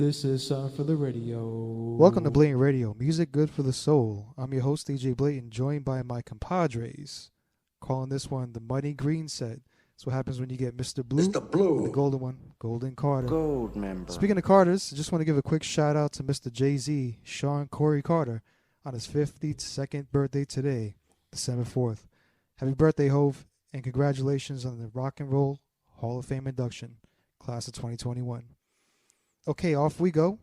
This is for the radio. Welcome to BLTN Radio, music good for the soul. I'm your host, DJ Blayton, joined by my compadres. Calling this one the Money Green set. That's what happens when you get Mr. Blue. Mr. Blue. And the golden one, Golden Carter. Gold member. Speaking of Carters, I just want to give a quick shout out to Mr. Jay-Z, Sean Corey Carter, on his 52nd birthday today, December 4th. Happy birthday, Hove, and congratulations on the Rock and Roll Hall of Fame induction, class of 2021. Okay, off we go.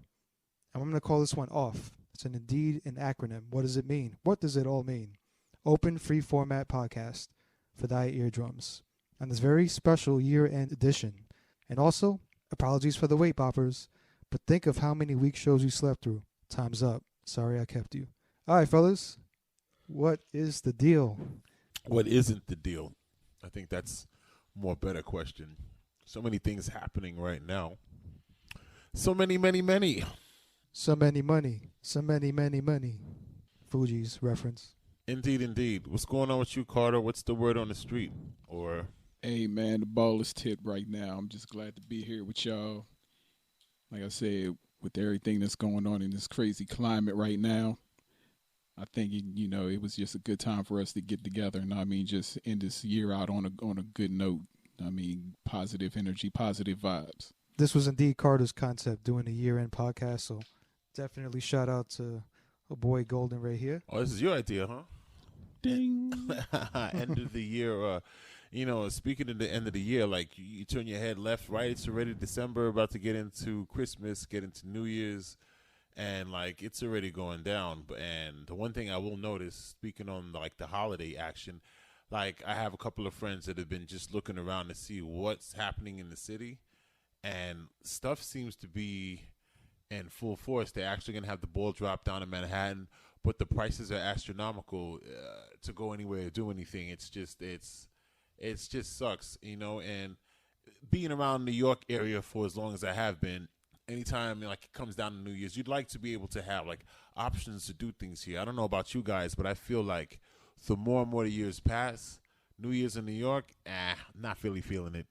I'm going to call this one OFF. It's indeed an acronym. What does it mean? What does it all mean? Open Free Format Podcast for thy eardrums on this very special year-end edition. And also, apologies for the wait, boppers, but think of how many week shows you slept through. Time's up. Sorry I kept you. All right, fellas, what is the deal? What isn't the deal? I think that's a more better question. So many things happening right now. So many. So many money. So many money. Fuji's reference. Indeed. What's going on with you, Carter? What's the word on the street? Or hey, man, the ball is tipped right now. I'm just glad to be here with y'all. Like I said, with everything that's going on in this crazy climate right now, I think, it was just a good time for us to get together. And I mean, just end this year out on a good note. I mean, positive energy, positive vibes. This was indeed Carter's concept, doing a year-end podcast, so definitely shout out to a boy Golden right here. oh, this is your idea, huh? Ding. End of the year. Speaking of the end of the year, like you turn your head left, right. It's already December, about to get into Christmas, get into New Year's, and like it's already going down. And the one thing I will notice, speaking on like the holiday action, like I have a couple of friends that have been just looking around to see what's happening in the city. And stuff seems to be in full force. They're actually going to have the ball drop down in Manhattan, but the prices are astronomical to go anywhere or do anything. It's just sucks, And being around New York area for as long as I have been, anytime like it comes down to New Year's, you'd like to be able to have like options to do things here. I don't know about you guys, but I feel like the more and more the years pass, New Year's in New York, not really feeling it.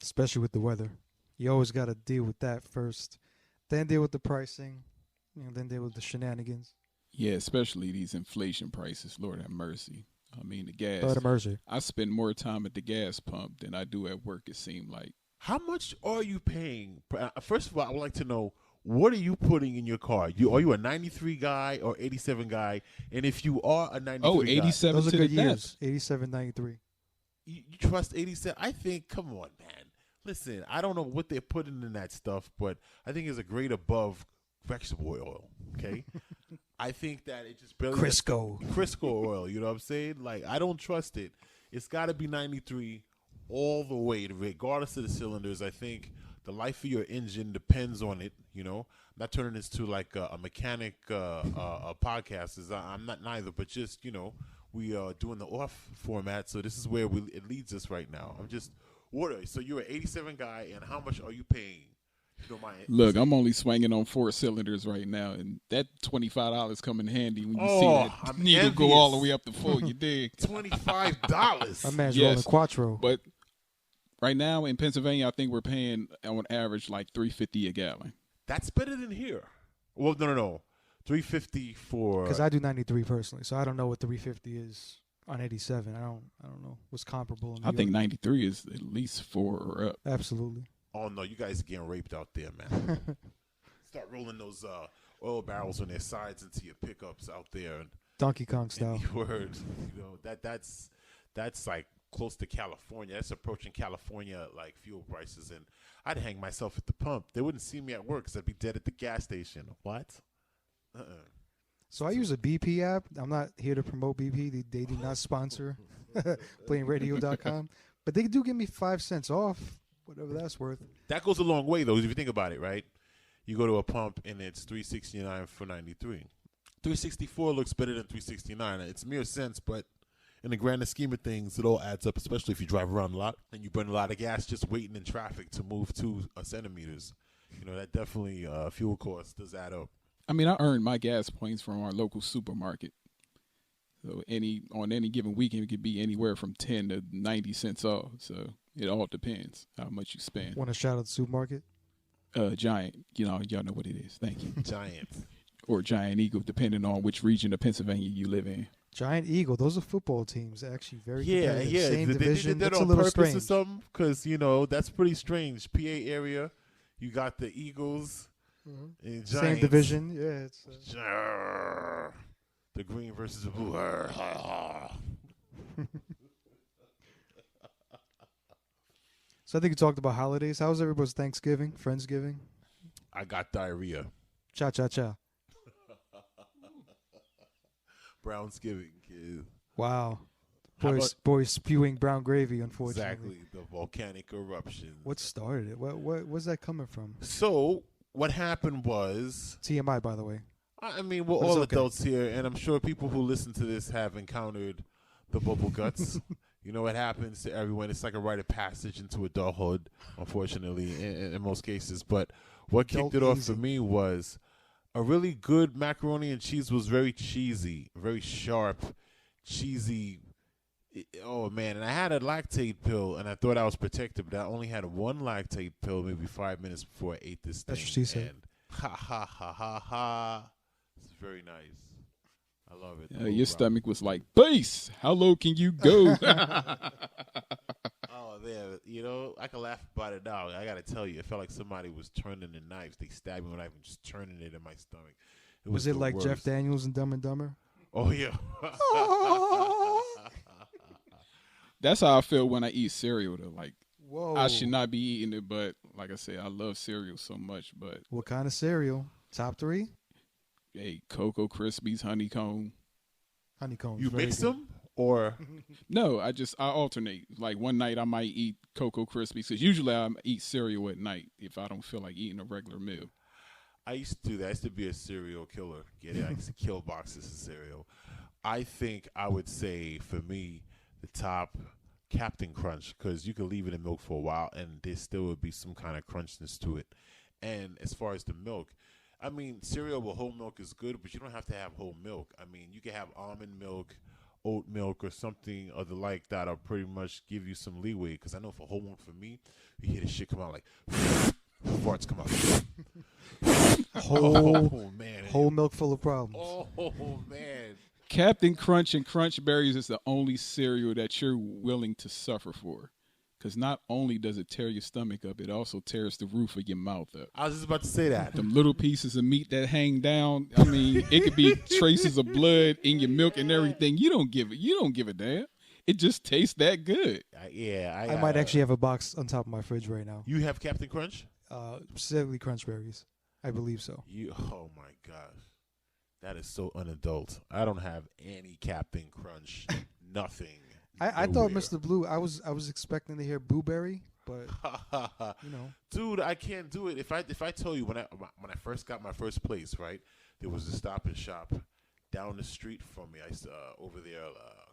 Especially with the weather. You always got to deal with that first, then deal with the pricing, then deal with the shenanigans. Yeah, especially these inflation prices. Lord have mercy. I mean, the gas. Lord have mercy. I spend more time at the gas pump than I do at work, it seemed like. How much are you paying? First of all, I would like to know, what are you putting in your car? Are you a 93 guy or 87 guy? And if you are a 93 87 guy, those to are good the years. 87, 93. You trust 87? I think, come on, man. Listen, I don't know what they're putting in that stuff, but I think it's a grade above vegetable oil, okay? I think that it just barely... Crisco oil, you know what I'm saying? Like, I don't trust it. It's got to be 93 all the way, regardless of the cylinders. I think the life of your engine depends on it, I'm not turning this to like a mechanic podcast. I'm not neither, but just, we are doing the off format, so this is where it leads us right now. So you're an 87 guy, and how much are you paying? If you don't mind. Look, I'm only swinging on 4 cylinders right now, and that $25 come in handy when you see that needle go all the way up to 4. You dig? $25. My man's rolling Quattro. But right now in Pennsylvania, I think we're paying on average like $3.50 a gallon. That's better than here. Well, no. $3.50 for. Because I do 93 personally, so I don't know what 350 is. On 87, I don't know what's comparable. I think 93 is at least 4 or up. Absolutely. Oh no, you guys are getting raped out there, man. Start rolling those oil barrels on their sides into your pickups out there, and Donkey Kong style. Words, that's like close to California. That's approaching California like fuel prices, and I'd hang myself at the pump. They wouldn't see me at work because I'd be dead at the gas station. What? So I use a BP app. I'm not here to promote BP. They do not sponsor BLTNRADIO.com. But they do give me 5 cents off, whatever that's worth. That goes a long way, though, if you think about it, right? You go to a pump, and it's $3.69 for 93. $3.64 looks better than $3.69. It's mere cents, but in the grander scheme of things, it all adds up, especially if you drive around a lot and you burn a lot of gas just waiting in traffic to move 2 centimeters. That definitely fuel cost does add up. I mean, I earned my gas points from our local supermarket. So on any given weekend, it could be anywhere from 10 to 90 cents off. So it all depends how much you spend. Want to shout out the supermarket? Giant. Y'all know what it is. Thank you. Giant. Or Giant Eagle, depending on which region of Pennsylvania you live in. Giant Eagle. Those are football teams. Actually, very Yeah, competitive. yeah. Same They division. did that That's a on little purpose strange. or something? Because, that's pretty strange. PA area, you got the Eagles and Giants. Same division. Yeah. It's, the green versus the blue. So I think you talked about holidays. How was everybody's Thanksgiving, Friendsgiving? I got diarrhea. Cha cha cha. Brownsgiving, kid. Wow. How about- Boys spewing brown gravy, unfortunately. Exactly, the volcanic eruption. What started it? Where's that coming from? So what happened was, TMI, by the way. I mean, we're But it's all okay. adults here, and I'm sure people who listen to this have encountered the bubble guts. It happens to everyone. It's like a rite of passage into adulthood, unfortunately, in most cases. But what kicked it off for me was a really good macaroni and cheese was very cheesy, very sharp, cheesy. Oh, man. And I had a lactate pill, and I thought I was protected, but I only had one lactate pill maybe 5 minutes before I ate this thing. That's what she said. And ha, ha, ha, ha, ha. It's very nice. I love it. Your stomach was like, base, how low can you go? Oh, man. I can laugh about it now. I got to tell you, it felt like somebody was turning the knives. They stabbed me with a knife and just turning it in my stomach. Was it the like worst. Jeff Daniels and Dumb and Dumber? Oh, yeah. That's how I feel when I eat cereal, though. Like, Whoa. I should not be eating it, but like I said, I love cereal so much. But, What kind of cereal? Top 3? hey, Cocoa Krispies, honeycomb. Honeycomb. You mix them? Or No, I alternate. Like one night I might eat Cocoa Krispies because usually I eat cereal at night if I don't feel like eating a regular meal. I used to do that. I used to be a cereal killer. Get it? I used to kill boxes of cereal. I think I would say, for me, the top Captain Crunch, because you could leave it in milk for a while and there still would be some kind of crunchness to it. And as far as the milk, I mean, cereal with whole milk is good, but you don't have to have whole milk. I mean, you can have almond milk, oat milk, or something of the like that'll pretty much give you some leeway. Because I know for whole milk, for me, you hear this shit come out like farts come out. Whole, man, whole milk full of problems. Oh man. Captain Crunch and Crunch Berries is the only cereal that you're willing to suffer for. Because not only does it tear your stomach up, it also tears the roof of your mouth up. I was just about to say that. Them little pieces of meat that hang down, I mean, it could be traces of blood in your milk and everything. You don't give a damn. It just tastes that good. I might actually have a box on top of my fridge right now. You have Captain Crunch? Specifically Crunch Berries. I believe so. Oh my gosh. That is so unadult. I don't have any Captain Crunch. Nothing. I thought Mr. Blue, I was expecting to hear Blueberry, but Dude, I can't do it. If I tell you when I first got my first place, right, there was a Stop and Shop down the street from me. I over there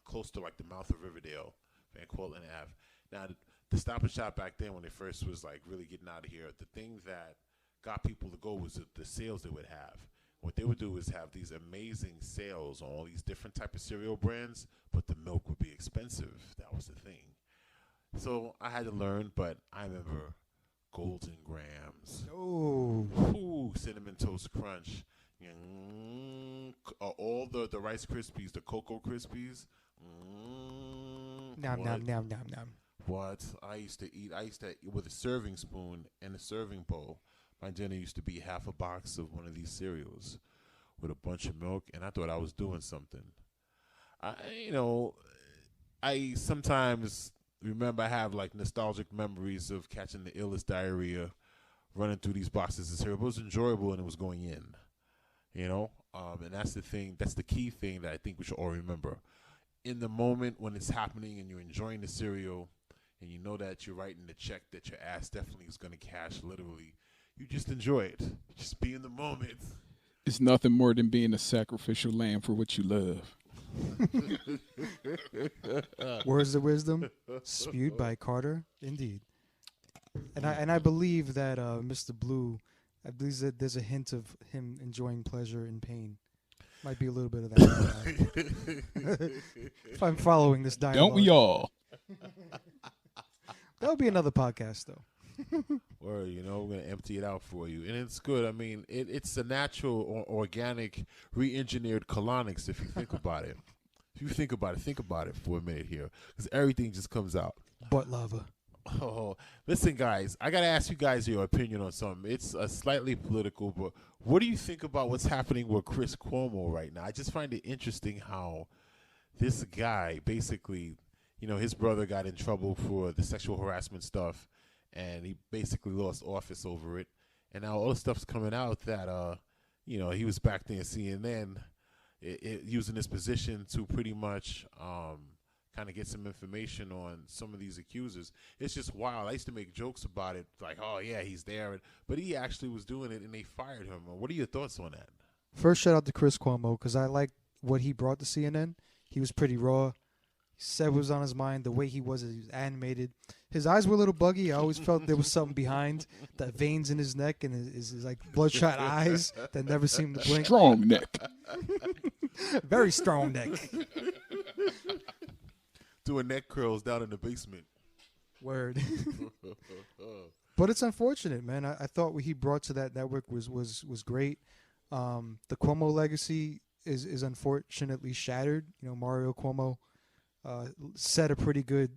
close to like the mouth of Riverdale, Van Cortlandt Ave. Now the Stop and Shop back then when it first was like really getting out of here, the thing that got people to go was the sales they would have. What they would do is have these amazing sales on all these different type of cereal brands, but the milk would be expensive. That was the thing. So I had to learn, but I remember Golden Grams. oh, Ooh, Cinnamon Toast Crunch. All the Rice Krispies, the Cocoa Krispies. nom nom nom nom nom. What I used to eat with a serving spoon and a serving bowl. My dinner used to be half a box of one of these cereals with a bunch of milk, and I thought I was doing something. I sometimes remember I have like nostalgic memories of catching the illest diarrhea, running through these boxes of cereal. It was enjoyable and it was going in, and that's the thing. That's the key thing that I think we should all remember. In the moment when it's happening and you're enjoying the cereal, and you know that you're writing the check that your ass definitely is going to cash, literally. You just enjoy it. Just be in the moment. It's nothing more than being a sacrificial lamb for what you love. Words of wisdom spewed by Carter, indeed. And I believe that Mr. Blue, I believe that there's a hint of him enjoying pleasure and pain. Might be a little bit of that. If I'm following this dialogue. Don't we all? That'll be another podcast, though. Or, we're going to empty it out for you. And it's good. I mean, it's a natural, organic, re-engineered colonics if you think about it. If you think about it for a minute here. Because everything just comes out. Butt lava. Oh, listen, guys. I got to ask you guys your opinion on something. It's slightly political, but what do you think about what's happening with Chris Cuomo right now? I just find it interesting how this guy basically, his brother got in trouble for the sexual harassment stuff, and he basically lost office over it. And now all the stuff's coming out that, he was back there in CNN using his position to pretty much kind of get some information on some of these accusers. It's just wild. I used to make jokes about it, like, oh, yeah, he's there. But he actually was doing it, and they fired him. What are your thoughts on that? First, shout out to Chris Cuomo, because I like what he brought to CNN. He was pretty raw. He said what was on his mind. The way he was animated. His eyes were a little buggy. I always felt there was something behind. The veins in his neck and his like bloodshot eyes that never seemed to blink. Strong neck. Very strong neck. Doing neck curls down in the basement. Word. But it's unfortunate, man. I thought what he brought to that network was great. The Cuomo legacy is unfortunately shattered. Mario Cuomo set a pretty good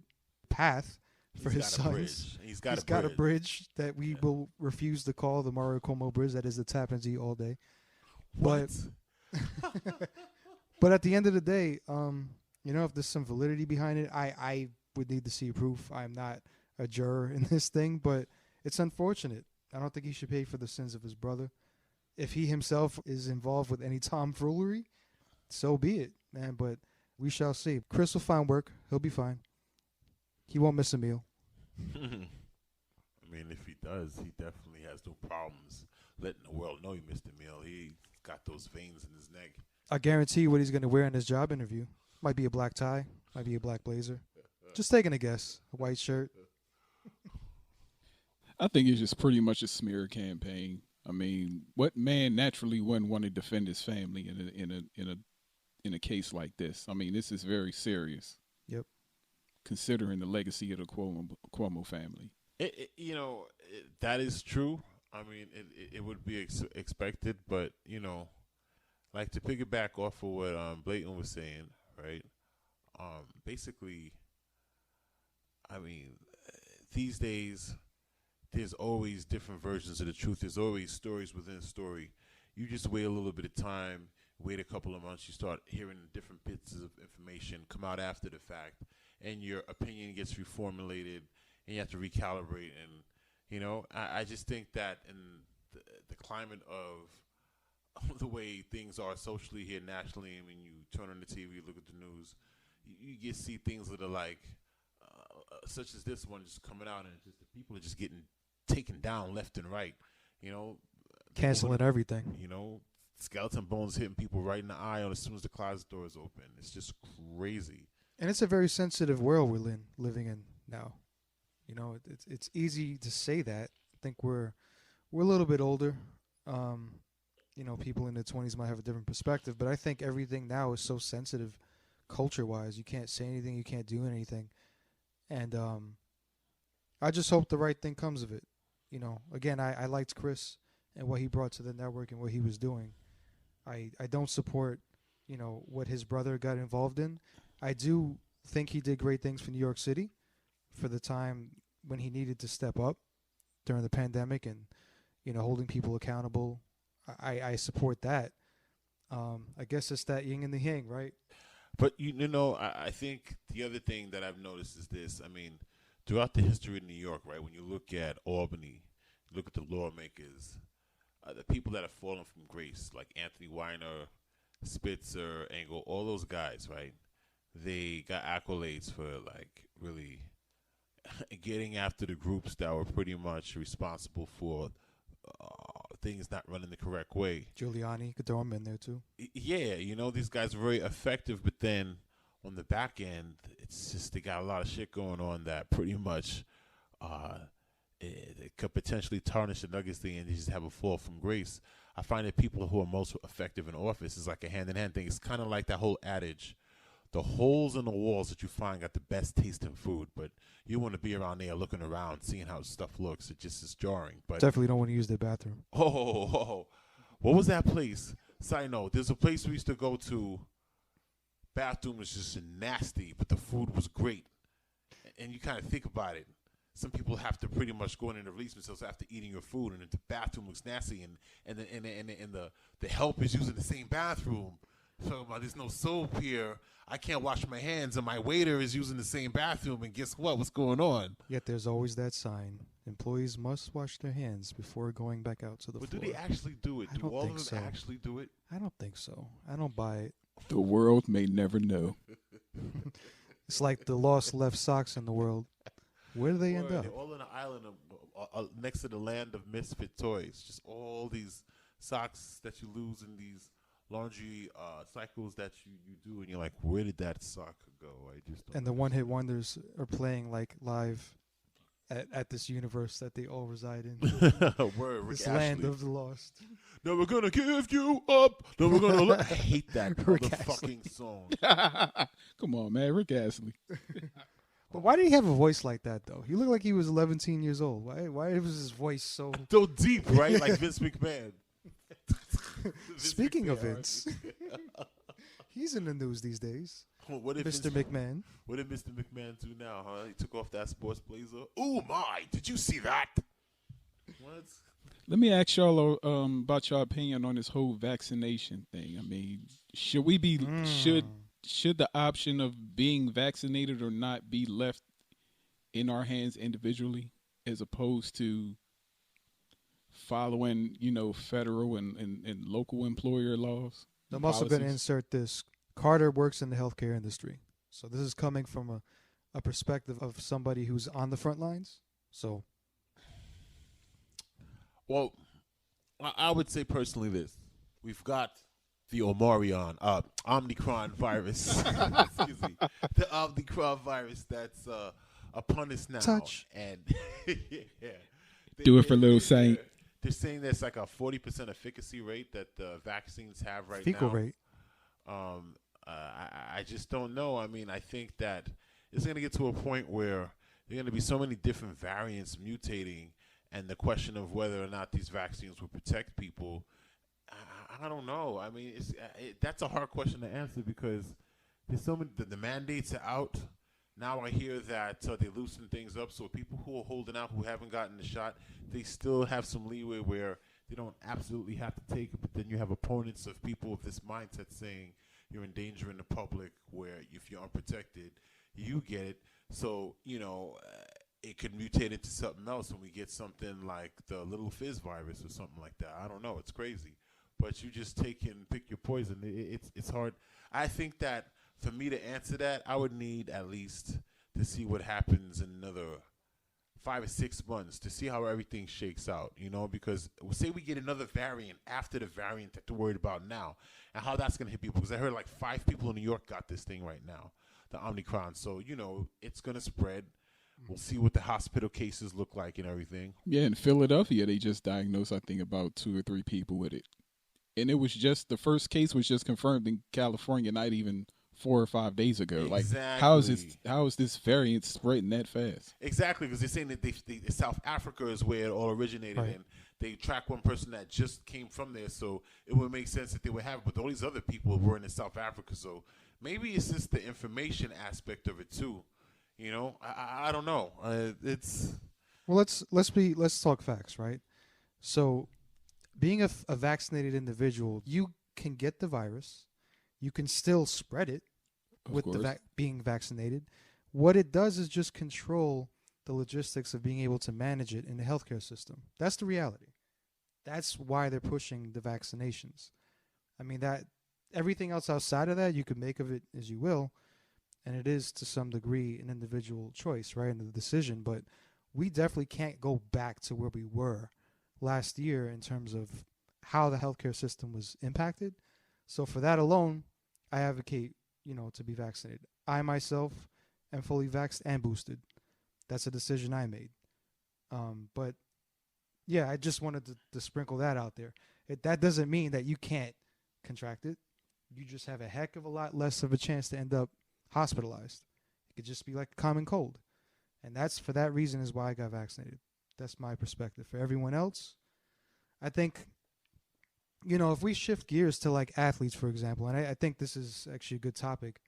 path for his sons. He's got a bridge that we will refuse to call the Mario Cuomo bridge. That is the Tappan Zee all day. What? But at the end of the day, if there's some validity behind it, I would need to see proof. I'm not a juror in this thing, but it's unfortunate. I don't think he should pay for the sins of his brother. If he himself is involved with any tomfoolery, so be it, man. But we shall see. Chris will find work. He'll be fine. He won't miss a meal. I mean, if he does, he definitely has no problems letting the world know he missed a meal. He got those veins in his neck. I guarantee you what he's going to wear in his job interview. Might be a black tie. Might be a black blazer. Just taking a guess. A white shirt. I think it's just pretty much a smear campaign. I mean, what man naturally wouldn't want to defend his family in a case like this? I mean, this is very serious. Yep. Considering the legacy of the Cuomo family. That is true. I mean, it would be expected, but like to piggyback off of what BLTN was saying, right? Basically, I mean, these days, there's always different versions of the truth. There's always stories within a story. You just wait a little bit of time, wait a couple of months, you start hearing different bits of information come out after the fact, and your opinion gets reformulated, and you have to recalibrate. And, I just think that in the climate of the way things are socially here nationally, I mean, you turn on the TV, look at the news, you get see things that are like, such as this one just coming out, and it's just the people are just getting taken down left and right, canceling everything. Skeleton bones hitting people right in the eye as soon as the closet door is open. It's just crazy. And it's a very sensitive world we're living in now. It's easy to say that. I think we're a little bit older. People in their 20s might have a different perspective, but I think everything now is so sensitive culture-wise. You can't say anything. You can't do anything. And I just hope the right thing comes of it. Again, I liked Chris and what he brought to the network and what he was doing. I don't support, what his brother got involved in. I do think he did great things for New York City for the time when he needed to step up during the pandemic and, holding people accountable. I support that. I guess it's that yin and the yang, right? But, I think the other thing that I've noticed is this. I mean, throughout the history of New York, right, when you look at Albany, look at the lawmakers, the people that have fallen from grace, like Anthony Weiner, Spitzer, Engel, all those guys, right, they got accolades for, like, really getting after the groups that were pretty much responsible for things not running the correct way. Giuliani, could throw him in there too. Yeah, these guys are very effective, but then on the back end, it's just they got a lot of shit going on that pretty much it could potentially tarnish the legacy and they just have a fall from grace. I find that people who are most effective in office is like a hand-in-hand thing. It's kind of like that whole adage, the holes in the walls that you find got the best tasting food, but you want to be around there looking around, seeing how stuff looks. It just is jarring. But Definitely don't want to use their bathroom. What was that place? Side note, there's a place we used to go to. Bathroom was just nasty, but the food was great. And you kind of think about it. Some people have to pretty much go in and release themselves after eating your food, and the bathroom looks nasty, and the help is using the same bathroom. Talking about there's no soap here. I can't wash my hands, and my waiter is using the same bathroom. And guess what? What's going on? Yet there's always that sign: employees must wash their hands before going back out to the floor. But do they actually do it? I don't Do all think of them so. actually do it? I don't think so. I don't buy it. The world may never know. It's like the lost left socks in the world. Where do they end Boy, up? they're all in an island next to the land of misfit toys. Just all these socks that you lose in these laundry cycles that you do, and you're like, where did that sock go? I just don't And the one-hit wonders are playing like live at this universe that they all reside in. Word, Rick This Astley. land of the lost. Never gonna give you up. Never gonna. I hate that Rick motherfucking song. Come on, man. Rick Astley. But why did he have a voice like that, though? He looked like he was 11 years old. Why was his voice so... So deep, right? Like Vince McMahon. Speaking of Vince, he's in the news these days. What did Mr. McMahon. What did Mr. McMahon do now? Huh? He took off that sports blazer. Oh my! Did you see that? What? Let me ask y'all about your opinion on this whole vaccination thing. I mean, should we be should the option of being vaccinated or not be left in our hands individually, as opposed to following, federal and local employer laws? I'm also going to policies? insert this. Carter works in the healthcare industry. So this is coming from a perspective of somebody who's on the front lines. So, Well, I would say personally this. We've got the Omicron virus. Excuse me. The Omicron virus that's upon us now. Touch. And yeah. Do it for Lil Saint. They're saying there's like a 40% efficacy rate that the vaccines have right fecal now. rate. I just don't know. I mean, I think that it's going to get to a point where there are going to be so many different variants mutating, and the question of whether or not these vaccines will protect people, I don't know. I mean, that's a hard question to answer because there's so many. The mandates are out. Now I hear that they loosen things up, so people who are holding out, who haven't gotten the shot, they still have some leeway where they don't absolutely have to take it. But then you have opponents of people with this mindset saying you're endangering the public, where if you're unprotected, you get it. So, it could mutate into something else and we get something like the little fizz virus or something like that. I don't know. It's crazy. But you just pick your poison. It's hard. I think that for me to answer that, I would need at least to see what happens in another 5 or 6 months to see how everything shakes out, because say we get another variant after the variant that they're worried about now and how that's going to hit people. Because I heard like 5 people in New York got this thing right now, the Omicron. So, it's going to spread. We'll see what the hospital cases look like and everything. Yeah, in Philadelphia, they just diagnosed, I think, about 2 or 3 people with it. And it was just, the first case was just confirmed in California, not even 4 or 5 days ago. Exactly. Like, how is this variant spreading that fast? Exactly, because they're saying that South Africa is where it all originated, Right. and they track one person that just came from there, so it would make sense that they would have it. But all these other people were in South Africa, so maybe it's just the information aspect of it too. I don't know. It's Well, let's talk facts, right? So, being a vaccinated individual, you can get the virus, you can still spread it with the being vaccinated. What it does is just control the logistics of being able to manage it in the healthcare system. That's the reality. That's why they're pushing the vaccinations. I mean, that everything else outside of that, you can make of it as you will, and it is to some degree an individual choice, right, and the decision. But we definitely can't go back to where we were last year in terms of how the healthcare system was impacted. So for that alone, I advocate, to be vaccinated. I myself am fully vaxxed and boosted. That's a decision I made. But yeah, I just wanted to sprinkle that out there. That doesn't mean that you can't contract it. You just have a heck of a lot less of a chance to end up hospitalized. It could just be like a common cold. And that's for that reason is why I got vaccinated. That's my perspective. For everyone else, I think, if we shift gears to like athletes, for example, and I think this is actually a good topic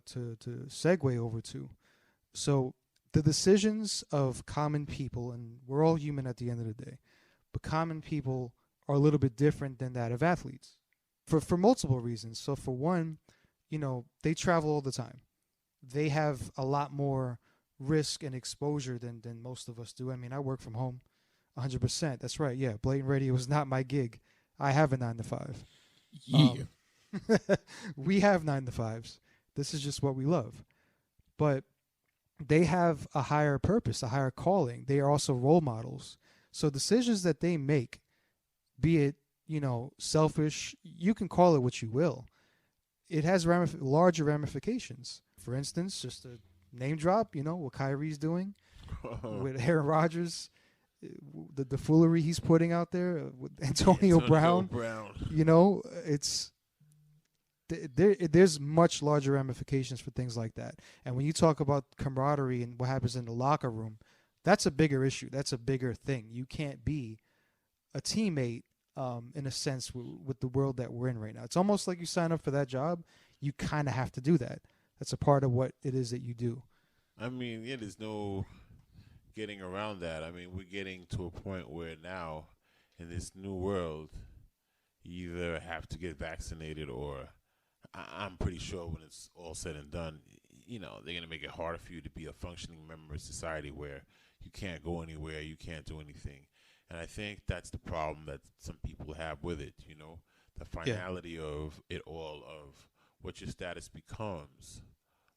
to segue over to. So the decisions of common people, and we're all human at the end of the day, but common people are a little bit different than that of athletes for multiple reasons. So for one, they travel all the time. They have a lot more risk and exposure than most of us do. I mean, I work from home 100%. That's right. Yeah, BLTN Radio is not my gig. I have a 9 to 5. Yeah. We have 9 to 5s. This is just what we love. But they have a higher purpose, a higher calling. They are also role models. So decisions that they make, be it, selfish, you can call it what you will. It has larger ramifications. For instance, just a name drop, what Kyrie's doing with Aaron Rodgers, the foolery he's putting out there with Antonio Brown. It's there's much larger ramifications for things like that. And when you talk about camaraderie and what happens in the locker room, that's a bigger issue. That's a bigger thing. You can't be a teammate in a sense with the world that we're in right now. It's almost like you sign up for that job. You kind of have to do that. That's a part of what it is that you do. I mean, yeah, there's no getting around that. I mean, we're getting to a point where now, in this new world, you either have to get vaccinated or I'm pretty sure when it's all said and done, they're going to make it harder for you to be a functioning member of society where you can't go anywhere, you can't do anything. And I think that's the problem that some people have with it, the finality of it all, of what your status becomes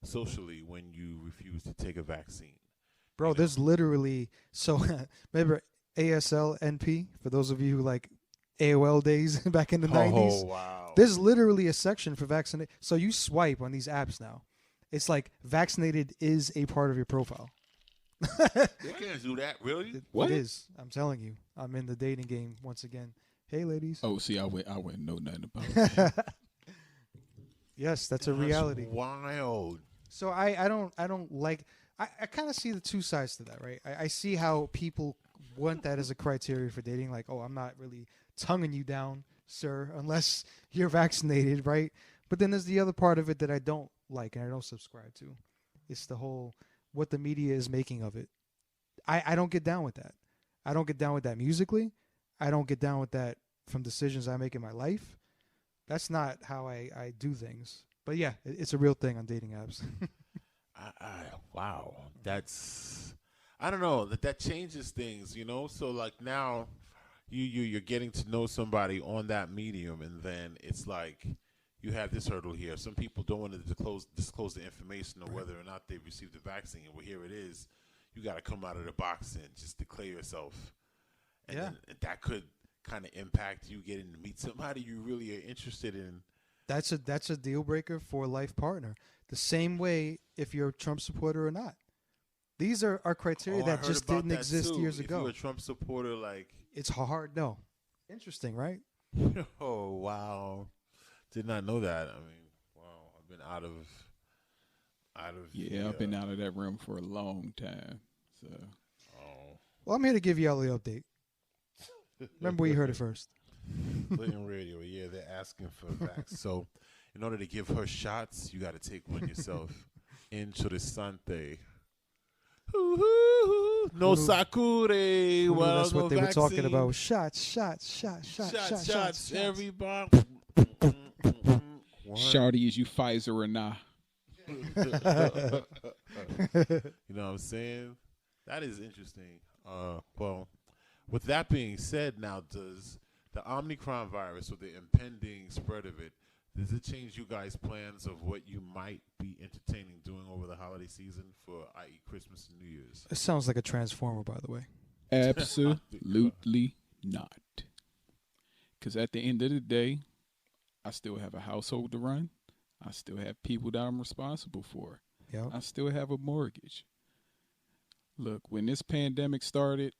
socially when you refuse to take a vaccine. Bro, there's literally, so remember ASLNP, for those of you who like AOL days back in the 90s? Oh, wow. There's literally a section for vaccinated. So you swipe on these apps now. It's like vaccinated is a part of your profile. They can't do that, really? What? It is. I'm telling you. I'm in the dating game once again. Hey, ladies. Oh, see, I wouldn't know nothing about that. Yes, that's a reality. Wild. So I don't like. I kind of see the two sides to that, right? I see how people want that as a criteria for dating. Like, oh, I'm not really tonguing you down, sir, unless you're vaccinated, right? But then there's the other part of it that I don't like and I don't subscribe to. It's the whole what the media is making of it. I don't get down with that. I don't get down with that musically. I don't get down with that from decisions I make in my life. That's not how I do things. But yeah, it's a real thing on dating apps. Wow. That's, I don't know, that changes things, So like now you're getting to know somebody on that medium, and then it's like you have this hurdle here. Some people don't want to disclose the information of whether or not they've received the vaccine. Well, here it is. You got to come out of the box and just declare yourself. And then that could kind of impact you getting to meet somebody you really are interested in. That's a deal breaker for a life partner. The same way if you're a Trump supporter or not. These are criteria that just didn't exist years ago. If you're a Trump supporter, like it's hard. No, interesting, right? Oh wow, did not know that. I mean, wow, I've been out of. Yeah, I've been out of that room for a long time. So. Well, I'm here to give you all the update. Remember where you heard it first. BLTN Radio, yeah, they're asking for vax. So, in order to give her shots, you got to take one yourself. Interessante. No sakure. Well, That's what no they were vaccine. talking about. Shots. Everybody. Shawty, is you Pfizer or not? You know what I'm saying? That is interesting. Well, with that being said, now does the Omicron virus or the impending spread of it, does it change you guys' plans of what you might be entertaining doing over the holiday season for, i.e., Christmas and New Year's? It sounds like a transformer, by the way. Absolutely not. Because at the end of the day, I still have a household to run. I still have people that I'm responsible for. Yep. I still have a mortgage. Look, when this pandemic started,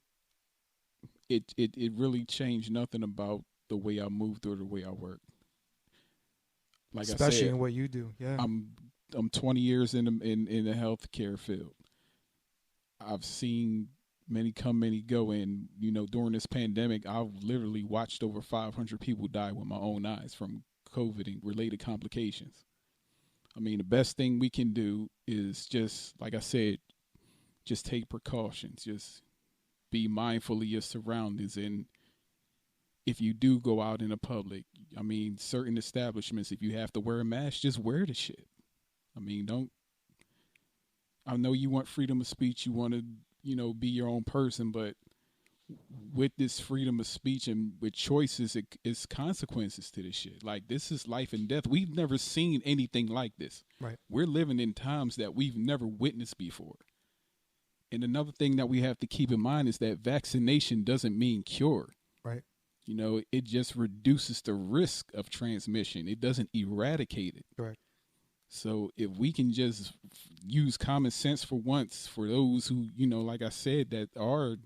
it really changed nothing about the way I moved or the way I work. Like Especially I said, in what you do, yeah. I'm I'm 20 years in the healthcare field. I've seen many come, many go, and during this pandemic, I've literally watched over 500 people die with my own eyes from COVID and related complications. I mean, the best thing we can do is just, like I said, just take precautions. Just be mindful of your surroundings. And if you do go out in the public, I mean, certain establishments, if you have to wear a mask, just wear the shit. I mean, I know you want freedom of speech. You want to, be your own person. But with this freedom of speech and with choices, it's consequences to this shit. Like, this is life and death. We've never seen anything like this. Right. We're living in times that we've never witnessed before. And another thing that we have to keep in mind is that vaccination doesn't mean cure. Right. It just reduces the risk of transmission. It doesn't eradicate it. Correct. So if we can just use common sense for once, for those who, like I said, that are,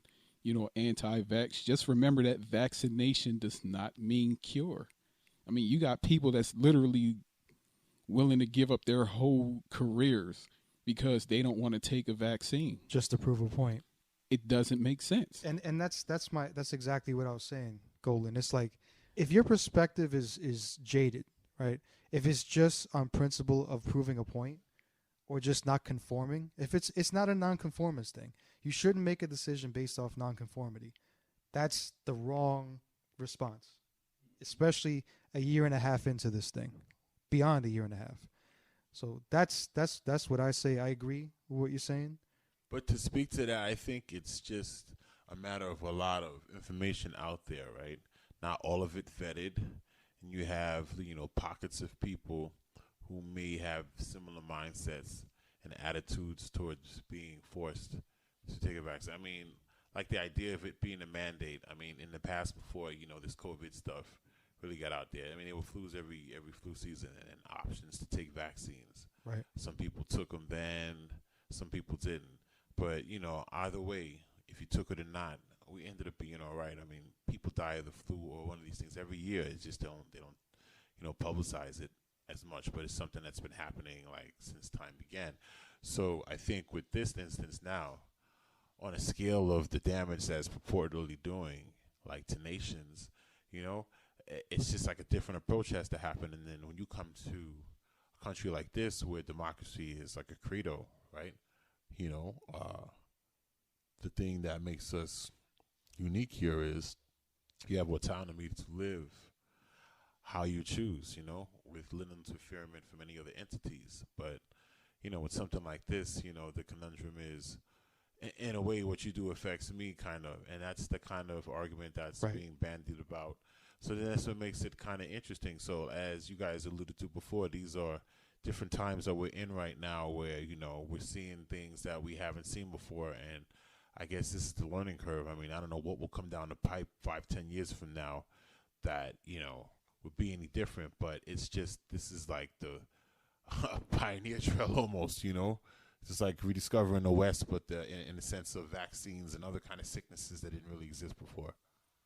anti-vax, just remember that vaccination does not mean cure. I mean, you got people that's literally willing to give up their whole careers because they don't want to take a vaccine. Just to prove a point. It doesn't make sense. And that's exactly what I was saying, Golden. It's like, if your perspective is jaded, right? If it's just on principle of proving a point or just not conforming, if it's not a nonconformist thing, you shouldn't make a decision based off nonconformity. That's the wrong response, especially a year and a half into this thing, beyond a year and a half. So that's what I say. I agree with what you're saying. But to speak to that, I think it's just a matter of a lot of information out there, right? Not all of it vetted. And you have, pockets of people who may have similar mindsets and attitudes towards being forced to take a vaccine. I mean, like the idea of it being a mandate. I mean, in the past, before, this COVID stuff really got out there, I mean, there were flus every flu season and options to take vaccines. Right. Some people took them then, some people didn't. But, either way, if you took it or not, we ended up being all right. I mean, people die of the flu or one of these things every year. It's just they don't publicize it as much, but it's something that's been happening like since time began. So I think with this instance now, on a scale of the damage that's purportedly doing, like to nations, it's just like a different approach has to happen. And then when you come to a country like this where democracy is like a credo, right? The thing that makes us unique here is you have autonomy to live how you choose, with little interference from any other entities. But, with something like this, the conundrum is, in a way, what you do affects me, kind of. And that's the kind of argument that's right. being bandied about. So then that's what makes it kind of interesting. So as you guys alluded to before, these are different times that we're in right now where, we're seeing things that we haven't seen before. And I guess this is the learning curve. I mean, I don't know what will come down the pipe 5-10 years from now that, would be any different. But it's just, this is like the pioneer trail almost, It's like rediscovering the West, but in the sense of vaccines and other kind of sicknesses that didn't really exist before.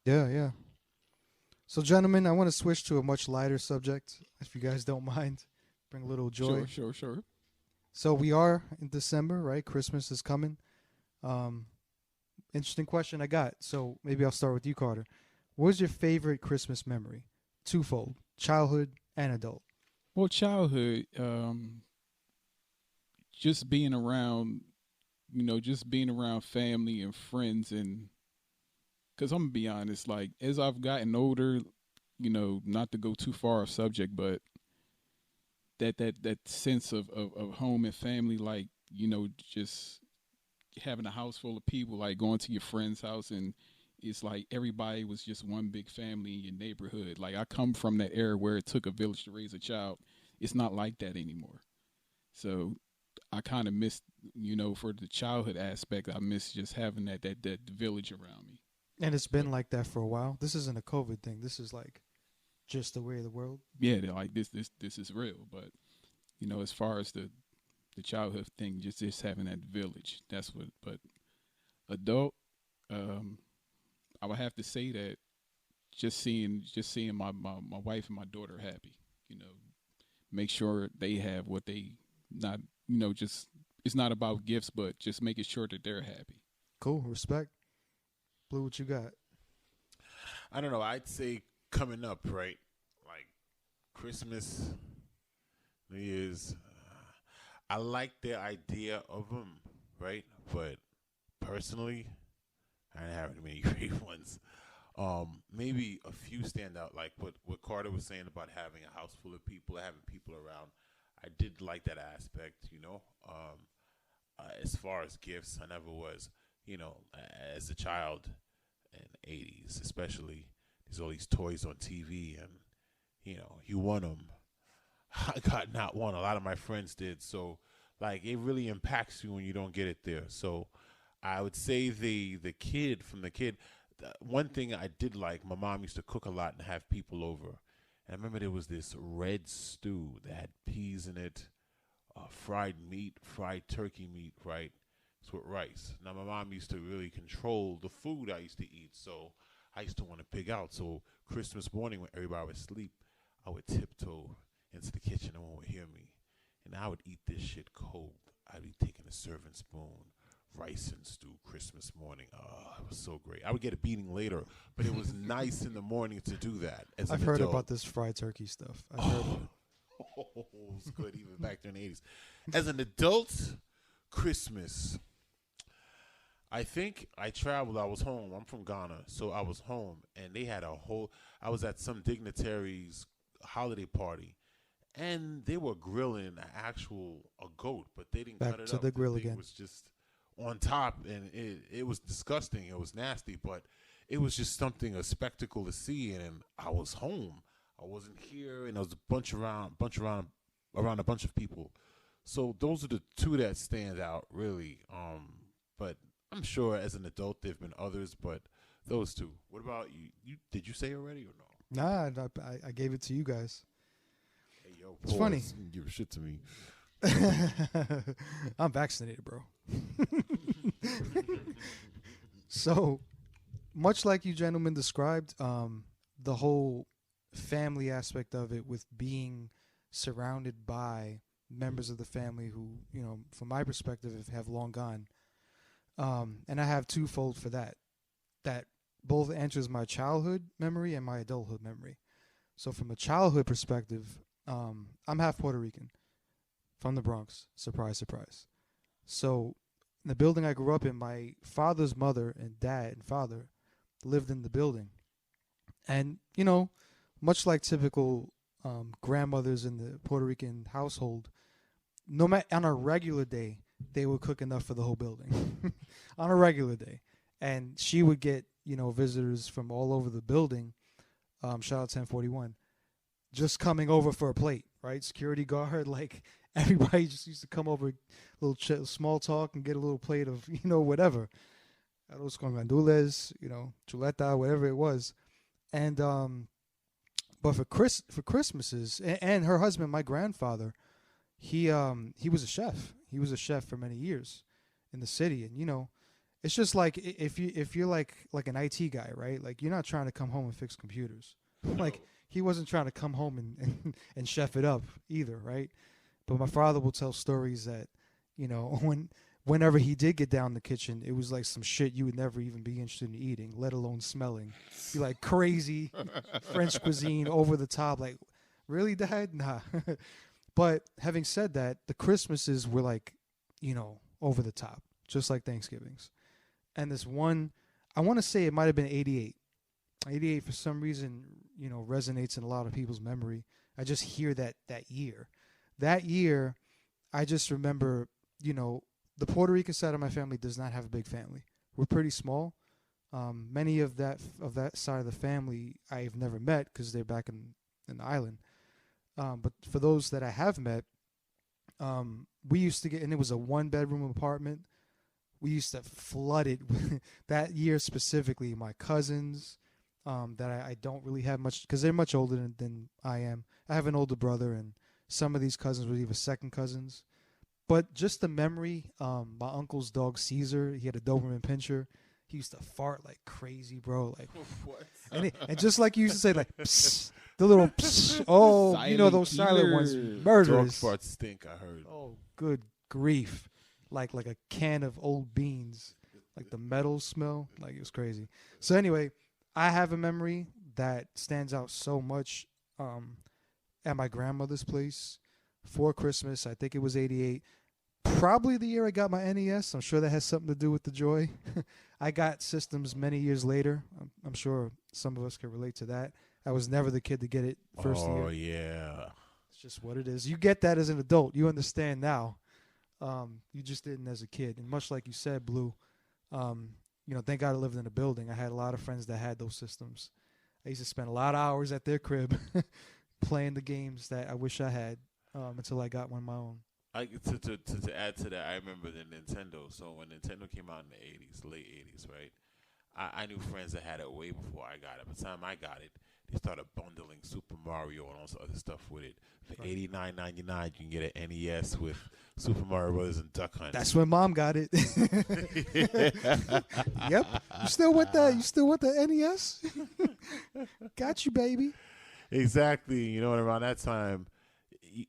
Yeah. So, gentlemen, I want to switch to a much lighter subject, if you guys don't mind. Bring a little joy. Sure. So we are in December, right? Christmas is coming. Interesting question I got. So maybe I'll start with you, Carter. What was your favorite Christmas memory? Twofold, childhood and adult. Well, childhood, just being around, family and friends. And because I'm going to be honest, like, as I've gotten older, not to go too far off subject, but that sense of home and family, like, just having a house full of people, like going to your friend's house, and it's like everybody was just one big family in your neighborhood. Like, I come from that era where it took a village to raise a child. It's not like that anymore. So I kind of miss, for the childhood aspect, I miss just having that village around me. And it's been like that for a while. This isn't a COVID thing. This is like just the way of the world. Yeah, they're like this is real. But as far as the childhood thing, just having that village, that's what. But adult, I would have to say that just seeing my wife and my daughter happy, make sure they have what they Not, just it's not about gifts, but just making sure that they're happy. Cool. Respect. Blue, what you got? I don't know. I'd say coming up, right? Like Christmas, New Year's. I like the idea of them, right? But personally, I didn't have many great ones. Maybe a few stand out, like what Carter was saying about having a house full of people, having people around. I did like that aspect, as far as gifts, I never was, as a child in the 80s, especially, there's all these toys on TV and, you want them. I got not one. A lot of my friends did. So, like, it really impacts you when you don't get it there. So, I would say the kid, one thing I did like, my mom used to cook a lot and have people over. And I remember there was this red stew that had peas in it, fried turkey meat, right? It's with rice. Now, my mom used to really control the food I used to eat, so I used to want to pig out. So Christmas morning when everybody was asleep, I would tiptoe into the kitchen. No one would hear me. And I would eat this shit cold. I'd be taking a serving spoon, rice and stew Christmas morning. Oh, it was so great. I would get a beating later, but it was nice in the morning to do that. I've heard about this fried turkey stuff. I've heard of it. Oh, it was good even back there in the 80s. As an adult, Christmas, I think I traveled. I was home. I'm from Ghana, so I was home, and they had I was at some dignitary's holiday party, and they were grilling a goat, but they didn't Back cut it to up. the grill thing again. was just on top, and it was disgusting. It was nasty, but it was just a spectacle to see, and I was home. I wasn't here, and there was a bunch around a bunch of people. So those are the two that stand out, really. But I'm sure as an adult there've been others, but those two. What about you? Did you say already or no? Nah, I gave it to you guys. Hey, yo, It's funny. Give a shit to me. I'm vaccinated, bro. So, much like you gentlemen described, the whole family aspect of it with being surrounded by members of the family who, from my perspective, have long gone. And I have twofold for that. That both answers my childhood memory and my adulthood memory. So from a childhood perspective, I'm half Puerto Rican from the Bronx. Surprise, surprise. So in the building I grew up in, my father's mother and dad and father lived in the building. And, much like typical grandmothers in the Puerto Rican household, on a regular day, they would cook enough for the whole building. On a regular day. And she would get, visitors from all over the building, shout out 1041, just coming over for a plate, right? Security guard, like everybody just used to come over, little small talk and get a little plate of, whatever. Arroz con gandules, chuleta, whatever it was. And, but for Christmases, and her husband, my grandfather, he was a chef. He was a chef for many years in the city. And, it's just like if you're like an IT guy, right? Like you're not trying to come home and fix computers. Like he wasn't trying to come home and chef it up either, right? But my father will tell stories that, whenever he did get down in the kitchen, it was like some shit you would never even be interested in eating, let alone smelling. Be like crazy French cuisine, over the top. Like, really, Dad? Nah. But having said that, the Christmases were like, over the top, just like Thanksgivings. And this one, I want to say it might have been 88. 88 for some reason, resonates in a lot of people's memory. I just hear that year. That year, I just remember, the Puerto Rican side of my family does not have a big family. We're pretty small. Many of that side of the family I've never met because they're back in the island. But for those that I have met, we used to get, and it was a 1-bedroom apartment. We used to flood it that year specifically. My cousins, that I don't really have much, because they're much older than I am. I have an older brother, and some of these cousins were even second cousins. But just the memory, my uncle's dog Caesar, he had a Doberman Pinscher. He used to fart like crazy, bro. Like, What? and just like you used to say, like, psst, The little psst, oh, you know Silent those silent ones, killer. Dog murderous. farts stink, I heard. Oh, good grief! Like a can of old beans, like the metal smell. Like it was crazy. So anyway, I have a memory that stands out so much. At my grandmother's place for Christmas, I think it was '88. Probably the year I got my NES. I'm sure that has something to do with the joy. I got systems many years later. I'm sure some of us can relate to that. I was never the kid to get it first year. Oh, yeah. It's just what it is. You get that as an adult. You understand now. You just didn't as a kid. And much like you said, Blue, thank God I lived in a building. I had a lot of friends that had those systems. I used to spend a lot of hours at their crib playing the games that I wish I had until I got one of my own. To add to that, I remember the Nintendo. So when Nintendo came out in the 80s, late 80s, right? I knew friends that had it way before I got it. By the time I got it, they started bundling Super Mario and all this other stuff with it. For $89.99, you can get an NES with Super Mario Brothers and Duck Hunt. That's when Mom got it. Yep. You still want that? You still want the NES? Got you, baby. Exactly. You know, and around that time,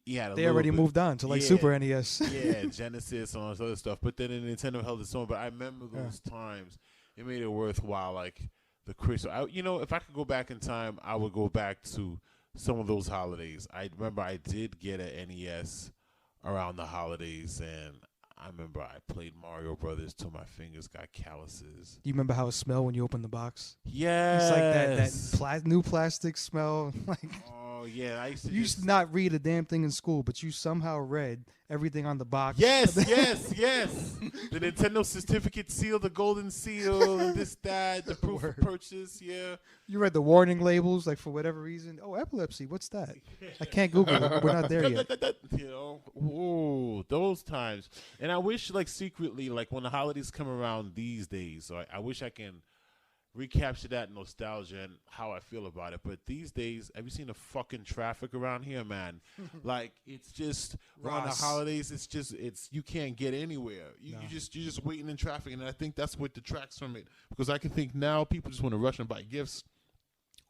you had They already moved on to like Super E NES. Yeah, Genesis and all this other stuff. But then Nintendo held its own. But I remember those times. It made it worthwhile. Like the Christmas. If I could go back in time, I would go back to some of those holidays. I remember I did get an NES around the holidays, and I remember I played Mario Brothers till my fingers got calluses. Do you remember how it smelled when you opened the box? Yes. It's like that new plastic smell. Like, oh, yeah. I used to you used to not read a damn thing in school, but you somehow read everything on the box. Yes. The Nintendo certificate seal, the golden seal, and this, that, the proof of purchase, yeah. You read the warning labels, like, for whatever reason. Oh, epilepsy, what's that? I can't Google it. We're not there yet. Ooh, those times. And I wish, like, secretly, like, when the holidays come around these days, so I wish I can recapture that nostalgia and how I feel about it. But these days, have you seen the fucking traffic around here, man? Like, it's just around the holidays. It's you can't get anywhere. You're just waiting in traffic, and I think that's what detracts from it. Because I can think now people just want to rush and buy gifts,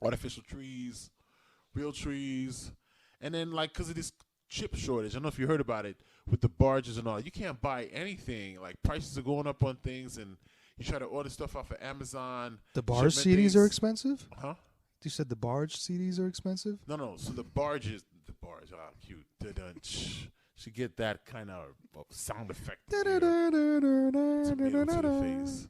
artificial trees, real trees, and then like because of this chip shortage. I don't know if you heard about it with the barges and all. You can't buy anything. Like prices are going up on things, and you try to order stuff off of Amazon. The barge CDs are expensive? Huh? You said the barge CDs are expensive? No. So the barge, cute. Should get that kind of sound effect. Tomato to the face.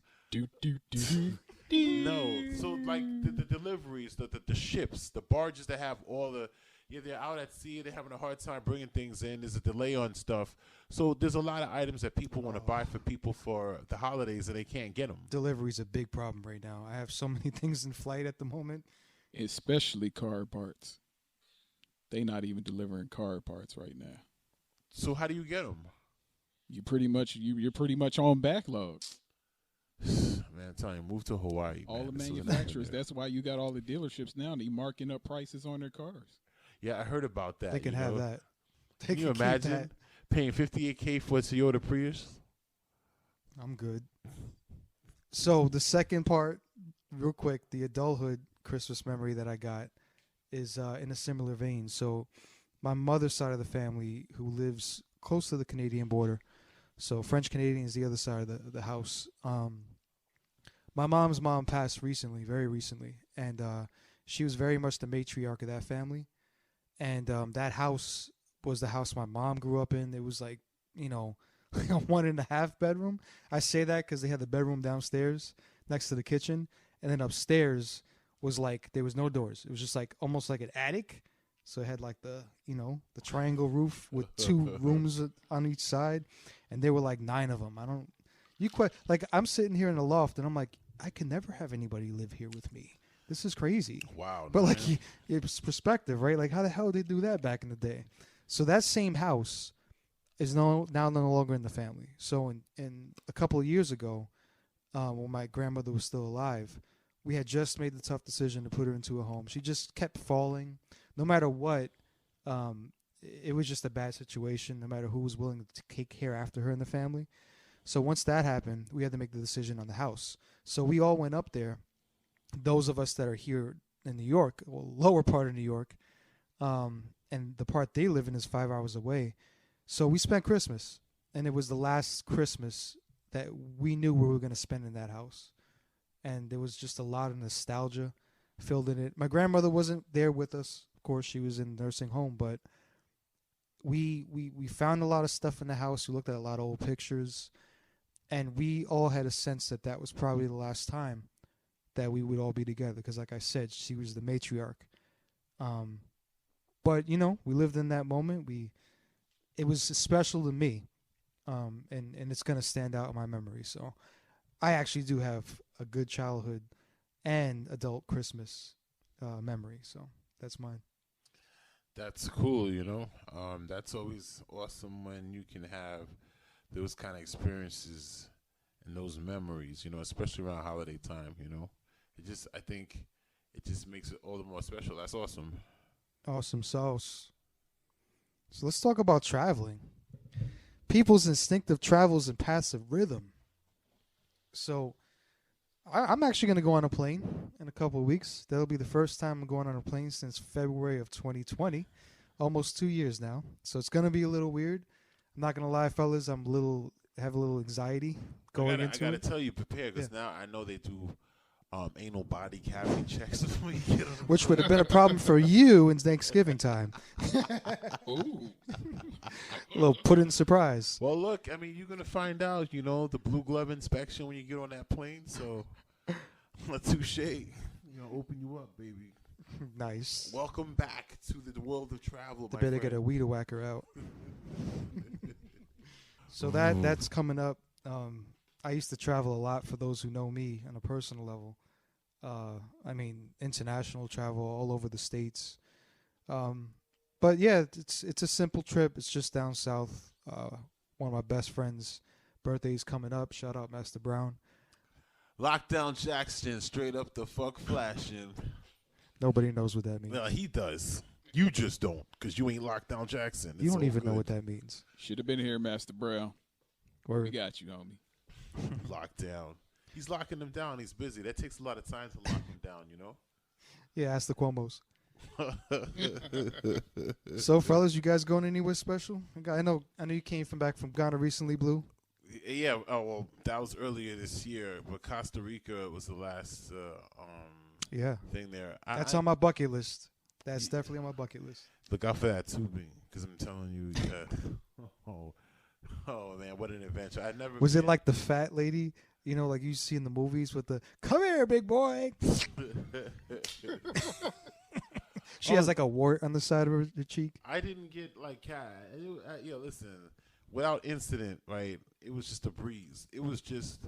No, so like the deliveries, the ships, the barges that have all the, they're out at sea, they're having a hard time bringing things in. There's a delay on stuff. So there's a lot of items that people want to buy for people for the holidays and they can't get them. Delivery's a big problem right now. I have so many things in flight at the moment. Especially car parts. They not even delivering car parts right now. So how do you get them? You're pretty much on backlog. Man, I'm telling you, move to Hawaii. All man. the manufacturers. That's why you got all the dealerships now. They marking up prices on their cars. Yeah, I heard about that. They can have that. Can you imagine paying $58,000 for a Toyota Prius? I'm good. So the second part, real quick, the adulthood Christmas memory that I got is in a similar vein. So my mother's side of the family, who lives close to the Canadian border, so French Canadian is the other side of the house. My mom's mom passed recently, very recently, and she was very much the matriarch of that family. And that house was the house my mom grew up in. It was like, a 1.5 bedroom. I say that because they had the bedroom downstairs next to the kitchen. And then upstairs was like, there was no doors. It was just like almost like an attic. So it had like the triangle roof with 2 rooms on each side. And there were like 9 of them. I'm sitting here in the loft and I'm like, I can never have anybody live here with me. This is crazy. Wow. But like, it's perspective, right? Like, how the hell did they do that back in the day? So that same house is now no longer in the family. So in a couple of years ago, when my grandmother was still alive, we had just made the tough decision to put her into a home. She just kept falling. No matter what, it was just a bad situation, no matter who was willing to take care after her in the family. So once that happened, we had to make the decision on the house. So we all went up there. Those of us that are here in New York, well, lower part of New York, and the part they live in is 5 hours away. So we spent Christmas, and it was the last Christmas that we knew we were going to spend in that house. And there was just a lot of nostalgia filled in it. My grandmother wasn't there with us. Of course, she was in nursing home, but we found a lot of stuff in the house. We looked at a lot of old pictures, and we all had a sense that that was probably the last time that we would all be together. Because, like I said, she was the matriarch. But you know, we lived in that moment. It was special to me, and it's gonna stand out in my memory. So, I actually do have a good childhood and adult Christmas memory. So that's mine. That's cool, you know. That's always awesome when you can have those kind of experiences and those memories, you know, especially around holiday time, you know. I think it just makes it all the more special. That's awesome. Awesome sauce. So let's talk about traveling. People's instinctive travels and passive rhythm. So I'm actually going to go on a plane in a couple of weeks. That'll be the first time I'm going on a plane since February of 2020. Almost 2 years now. So it's going to be a little weird. I'm not going to lie, fellas. Have a little anxiety going into it. I got to tell you, prepare, because now I know they do anal body cavity checks when you get on the Which would have been a problem for you in Thanksgiving time. Ooh. A little put-in surprise. Well, look, I mean, you're going to find out, you know, the blue glove inspection when you get on that plane. So, touche. Open you up, baby. Nice. Welcome back to the world of travel, They my better friend. get a weed whacker out. So that's coming up. I used to travel a lot, for those who know me on a personal level. I mean, international travel all over the states. But yeah, it's a simple trip. It's just down south. One of my best friends' birthday's coming up. Shout out Master Brown. Lockdown Jackson, straight up the fuck flashing. Nobody knows what that means. Well, he does. You just don't, because you ain't Lockdown Jackson. You don't even know what that means. Should have been here, Master Brown. Word. We got you, homie. Lockdown. He's locking them down. He's busy. That takes a lot of time to lock them down, you know? Yeah, ask the Cuomos. So, fellas, you guys going anywhere special? I know you came back from Ghana recently, Blue. Yeah, well, that was earlier this year, but Costa Rica was the last thing there. That's on my bucket list. That's definitely on my bucket list. Look out for that tubing, because I'm telling you, oh man, what an adventure! I'd never. Was it like the fat lady, you know, like you see in the movies with the "Come here, big boy"? She has like a wart on the side of her cheek. I didn't get like cat. Listen, without incident, right? It was just a breeze. It was just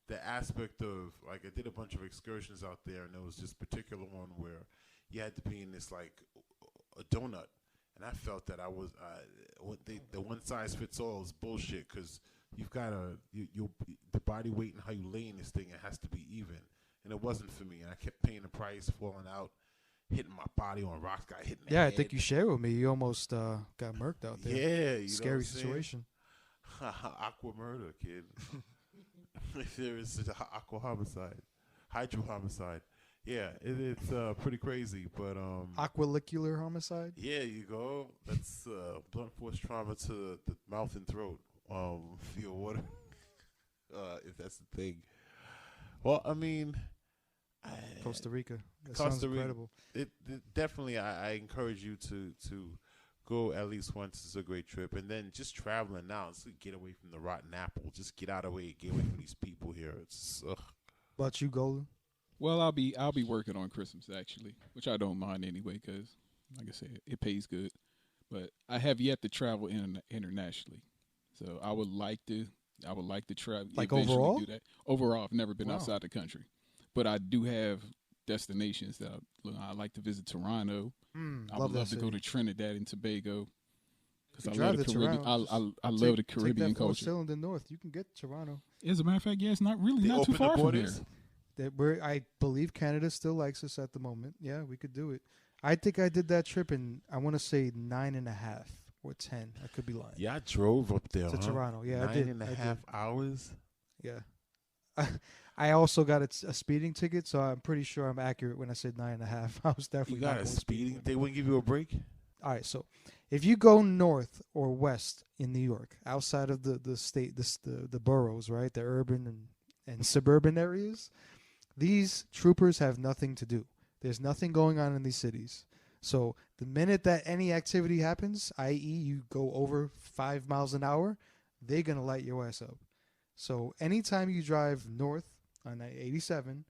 the aspect of, like, I did a bunch of excursions out there, and there was this particular one where you had to be in this, like, a donut. And I felt that I was, the one size fits all is bullshit, because you've got to, the body weight and how you lay in this thing, it has to be even. And it wasn't for me. And I kept paying the price, falling out, hitting my body on rocks, got hit in the head. I think you shared with me. You almost got murked out there. Yeah. You Scary know what I'm saying? situation. Aqua murder, kid. If there is such an aqua homicide, hydro homicide. Yeah, it's pretty crazy, but Aqualicular homicide. yeah, you go. That's blunt force trauma to the mouth and throat. For your water, if that's the thing. Well, I mean, Costa Rica. That Costa sounds Rica. incredible. It definitely. I encourage you to go at least once. It's a great trip, and then just traveling now. Let's get away from the rotten apple. Just get out of the way. Get away from these people here. It's About you, Golden? Well, I'll be working on Christmas actually, which I don't mind anyway, because like I said, it pays good. But I have yet to travel internationally, so I would like to travel. Like eventually overall? do that. Overall, I've never been Wow. outside the country, but I do have destinations that I like to visit. Toronto. I would love to go to Trinidad and Tobago because I love the Caribbean. I love the Caribbean take that culture. Still in the north, you can get to Toronto. As a matter of fact, yeah, it's not they too open far the from there. borders. I believe Canada still likes us at the moment. Yeah, we could do it. I think I did that trip in, I want to say 9.5 or 10. I could be lying. Yeah, I drove up there To Toronto. Yeah, I did. 9.5 hours. Yeah. I also got a speeding ticket, so I'm pretty sure I'm accurate when I said 9.5. I was You definitely got not a going speeding. speeding? They wouldn't give you a break? All right, so if you go north or west in New York, outside of the state, the boroughs, right, the urban and suburban areas, these troopers have nothing to do. There's nothing going on in these cities. So the minute that any activity happens, i.e., you go over 5 miles an hour, they're gonna light your ass up. So anytime you drive north on 87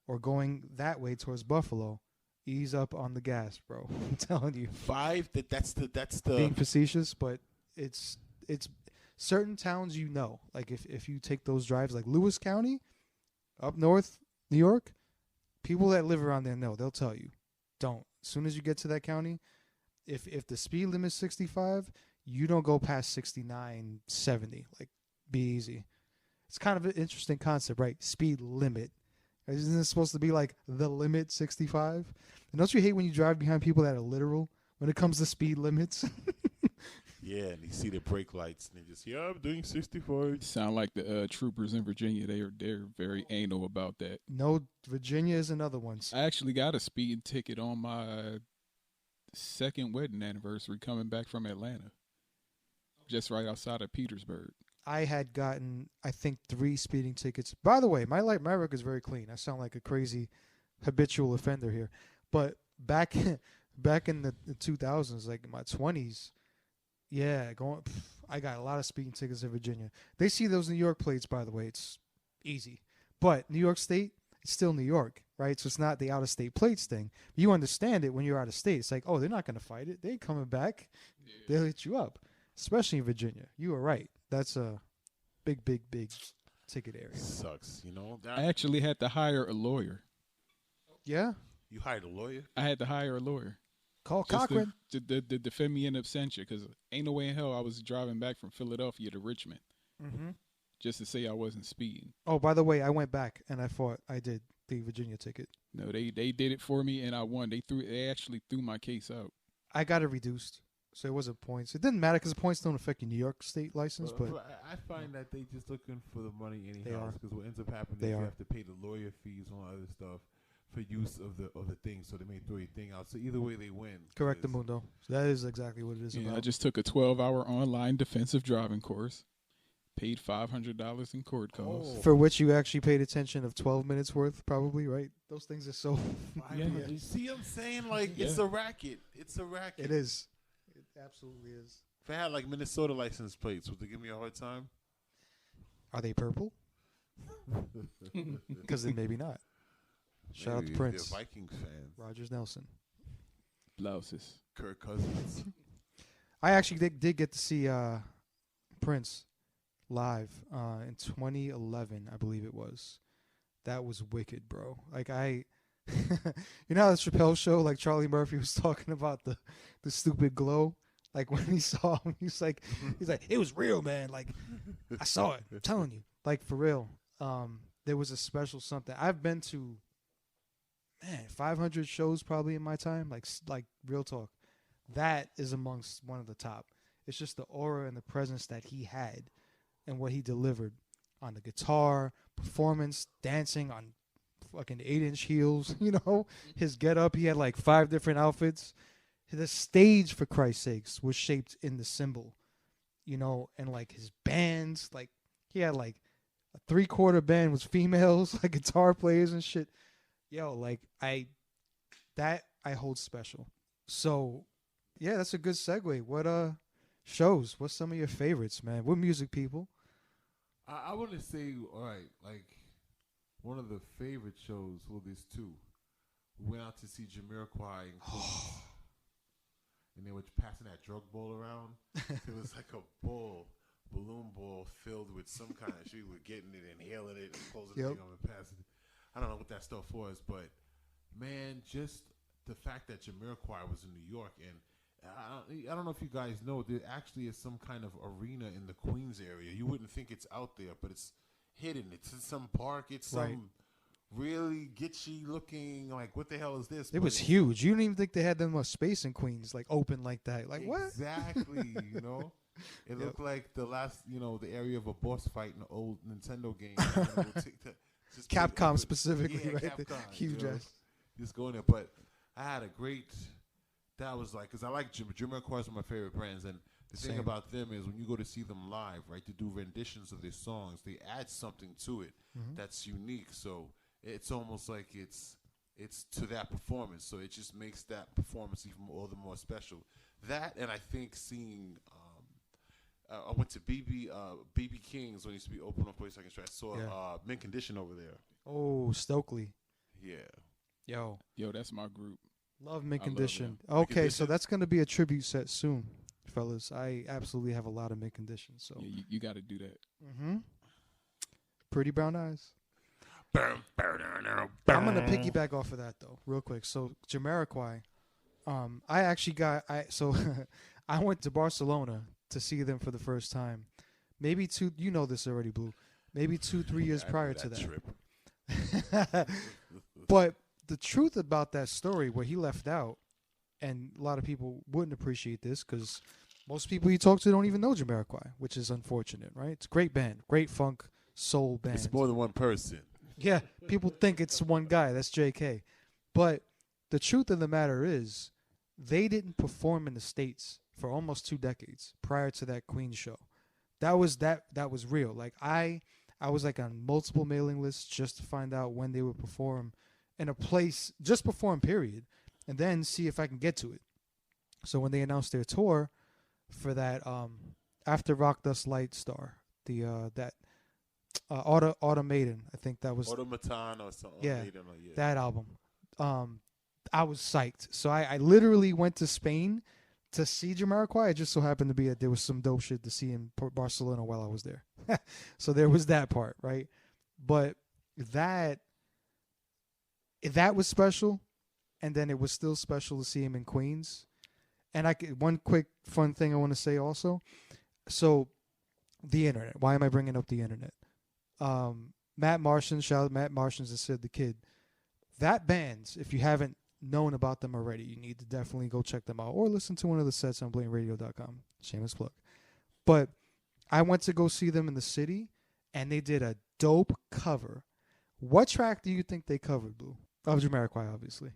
or going that way towards Buffalo, ease up on the gas, bro. I'm telling you. 5? That's the Being facetious, but it's certain towns, you know. Like if you take those drives, like Lewis County, up north, New York, people that live around there know. They'll tell you, don't. As soon as you get to that county, if the speed limit is 65, you don't go past 69, 70. Like, be easy. It's kind of an interesting concept, right? Speed limit. Isn't it supposed to be like the limit 65? And don't you hate when you drive behind people that are literal when it comes to speed limits? Yeah, and you see the brake lights, and they just, I'm doing 65. Sound like the troopers in Virginia. They're very anal about that. No, Virginia is another one. I actually got a speeding ticket on my second wedding anniversary coming back from Atlanta, just right outside of Petersburg. I had gotten, I think, 3 speeding tickets. By the way, my record is very clean. I sound like a crazy habitual offender here. But back in the 2000s, like in my 20s, yeah, I got a lot of speeding tickets in Virginia. They see those New York plates, by the way. It's easy. But New York State, it's still New York, right? So it's not the out-of-state plates thing. You understand it when you're out of state. It's like, oh, they're not going to fight it. They ain't coming back. Yeah. They'll hit you up, especially in Virginia. You are right. That's a big ticket area. Sucks, you know. I actually had to hire a lawyer. Yeah? You hired a lawyer? I had to hire a lawyer. Call Cochran. To defend me in absentia, because ain't no way in hell I was driving back from Philadelphia to Richmond just to say I wasn't speeding. Oh, by the way, I went back and I fought. I did the Virginia ticket. No, they did it for me and I won. They actually threw my case out. I got it reduced, so it wasn't points. It didn't matter because the points don't affect your New York State license. But I find that they just looking for the money They anyhow. are. Because what ends up happening They is are. you have to pay the lawyer fees and all other stuff for use of the thing, so they may throw your thing out. So either way, they win. correct the mundo. So that is exactly what it is Yeah, about. I just took a 12-hour online defensive driving course, paid $500 in court costs. For which you actually paid attention of 12 minutes worth, probably, right? Those things are so... Yeah. You see what I'm saying? Like, it's a racket. It's a racket. It is. It absolutely is. If I had, like, Minnesota license plates, would they give me a hard time? Are they purple? Because then maybe not. Shout out to Maybe if Prince. they're Vikings fans. Rogers Nelson. Blouses. Kirk Cousins. I actually did get to see Prince live in 2011, I believe it was. That was wicked, bro. Like you know how the Chappelle show, like Charlie Murphy was talking about the stupid glow. Like when he saw him, he's like, it was real, man. Like I saw it. I'm telling you, like for real. There was a special something. I've been to, 500 shows probably in my time. Like real talk. That is amongst one of the top. It's just the aura and the presence that he had and what he delivered on the guitar, performance, dancing on fucking 8-inch heels, you know, his get up. He had like 5 different outfits. The stage, for Christ's sakes, was shaped in the symbol, you know, and like his bands, like he had like a 3/4 band was females, like guitar players and shit. Yo, like I hold special. So yeah, that's a good segue. What shows? What's some of your favorites, man? What music people? I want to say, all right, like one of the favorite shows. Well, there's 2. We went out to see Jamiroquai in Queens, and they were passing that drug ball around. It was like a balloon ball filled with some kind of shit. We were getting it, inhaling it, and closing the thing up and passing it. I don't know what that stuff was, but man, just the fact that Jamiroquai was in New York, and I don't know if you guys know, there actually is some kind of arena in the Queens area. You wouldn't think it's out there, but it's hidden. It's in some park. It's some really gitchy looking, like, what the hell is this? It was huge. You didn't even think they had that much space in Queens, like open like that. Like what? Exactly, you know? It looked like the last, the area of a boss fight in an old Nintendo game. Just Capcom specifically, yeah, right? Capcom, Huge you know? ass. Just go in there. But I had a great. That was like, because I like Jamiroquai is one of my favorite brands, and the thing Same. about them is when you go to see them live, right, to do renditions of their songs, they add something to it that's unique. So it's almost like it's to that performance. So it just makes that performance even all the more special. That, and I think seeing. I went to BB King's when it used to be open on 42nd Street. I saw Mint Condition over there. Oh, Stokely. Yeah. Yo, that's my group. love Mint I love Condition. them. Okay, Mint so Condition? that's going to be a tribute set soon, fellas. I absolutely have a lot of Mint Condition. So, Yeah, you got to do that. Pretty Brown Eyes. I'm going to piggyback off of that, though, real quick. So, Jamiroquai, I actually I went to Barcelona to see them for the first time. Maybe you know this already, Blue. Maybe 2-3 years I prior remember to that that. trip. But the truth about that story, where he left out, and a lot of people wouldn't appreciate this because most people you talk to don't even know Jamiroquai, which is unfortunate, right? It's a great band, great funk, soul band. It's more than one person. Yeah, people think it's one guy. That's JK. But the truth of the matter is, they didn't perform in the States for almost 2 decades prior to that Queen show. That was real. Like I was like on multiple mailing lists just to find out when they would perform in a place, just perform, period, and then see if I can get to it. So when they announced their tour for that after Rock Dust Light Star, that Automaton, I think that was Automaton or something. Yeah, Automaton or, that album. I was psyched. So I literally went to Spain to see Jamiroquai. It just so happened to be that there was some dope shit to see in Barcelona while I was there. So there was that part, right? But that was special, and then it was still special to see him in Queens. And one quick fun thing I want to say also. So the internet. Why am I bringing up the internet? Matt Martian, shout out Matt Martians that said the kid. That band, if you haven't known about them already, you need to definitely go check them out or listen to one of the sets on BLTNRADIO.com. Shameless plug. But I went to go see them in the city, and they did a dope cover. What track do you think they covered, Blue? Of Jamiroquai, obviously.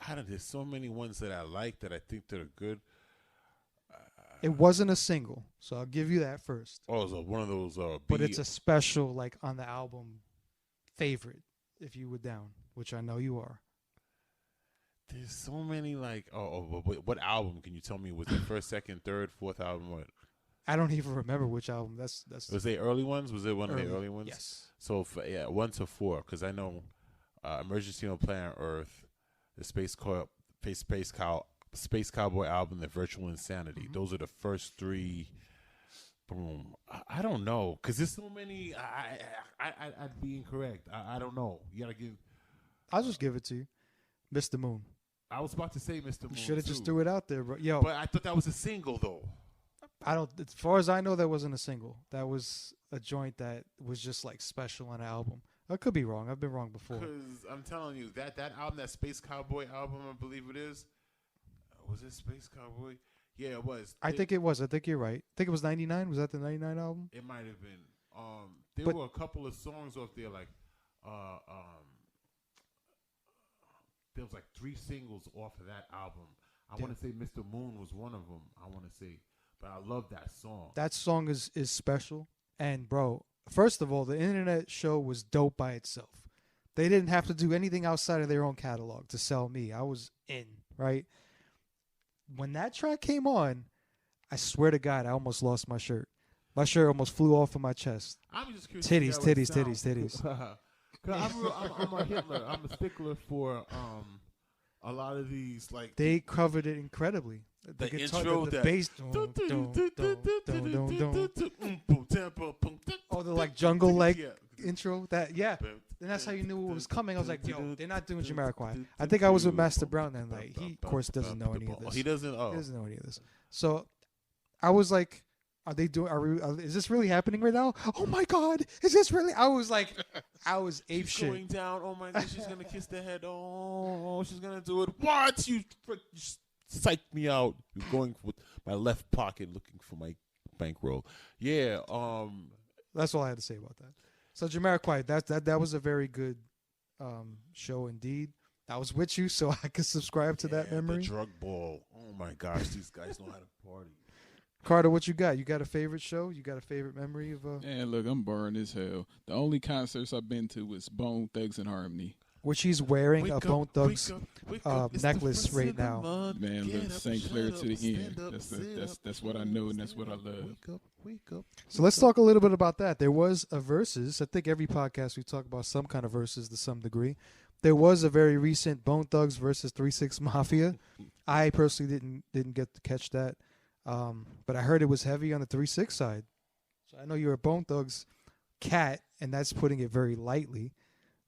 I don't know. There's so many ones that I like that I think that are good. It wasn't a single, so I'll give you that first. Oh, so one of those. But it's a special, like, on the album favorite, if you were down, which I know you are. There's so many, like, what album can you tell me? Was it first, second, third, fourth album? What? I don't even remember which album. That's Was they early ones? Was it one of the Early. early ones? Yes. So 1 to 4, because I know Emergency on Planet Earth, the Space Cowboy album, the Virtual Insanity. Mm-hmm. Those are the first 3. Boom. I don't know, because there's so many. I'd be incorrect. I don't know. You gotta give. I'll just give it to you. Mr. Moon. I was about to say Mr. Moon. You should have just too. threw it out there, bro. Yo, But I thought that was a single though. I don't. As far as I know, that wasn't a single. That was a joint that was just like special on an album. I could be wrong. I've been wrong before. Because I'm telling you that album, that Space Cowboy album, I believe it is. Was it Space Cowboy? Yeah, it was. I think it was. I think you're right. I think it was 99. Was that the 99 album? It might have been. There But- were a couple of songs off there, like, there was like 3 singles off of that album. I want to say Mr. Moon was one of them. I want to say, but I love that song. That song is special. And bro, first of all, the internet show was dope by itself. They didn't have to do anything outside of their own catalog to sell me. I was in, right? When that track came on, I swear to God, I almost lost my shirt. My shirt almost flew off of my chest. I'm just curious. Titties, to titties, hear how it titties, sounds. 'Cause I'm a Hitler. I'm a stickler for a lot of these, like They covered it incredibly. the guitar, intro, the that bass. Oh, the like jungle like intro. That And that's how you knew what was coming. I was like, yo, they're not doing Jamiroquai. I think I was with Master Brown then. Like, he, of course, doesn't know any of this. He doesn't. He doesn't know any of this. So I was like, are they doing, is this really happening right now? Oh my God, is this really? I was like, I was ape She's shit. going down. Oh my God, she's going to kiss the head. Oh, she's going to do it. What? You psyched me out. You're going with my left pocket looking for my bankroll. Yeah. That's all I had to say about that. So Jamiroquai, that was a very good show indeed. I was with you, so I could subscribe to that memory. The drug ball. Oh my gosh, these guys know how to party. Carter, what you got? You got a favorite show? You got a favorite memory of? Man, look, I'm boring as hell. The only concerts I've been to was Bone Thugs and Harmony. Which he's wearing Wake a up, Bone Thugs wake up. It's the necklace first right of the now. month. Man, Get look, up, St. shut Clair up, to the stand end. up, sit up, That's what I know, and that's what I love. Wake up. So let's talk a little bit about that. There was a versus. I think every podcast we talk about some kind of versus to some degree. There was a very recent Bone Thugs versus 3-6 Mafia. I personally didn't get to catch that, but I heard it was heavy on the 3-6 side. So I know you're a Bone Thugs cat, and that's putting it very lightly.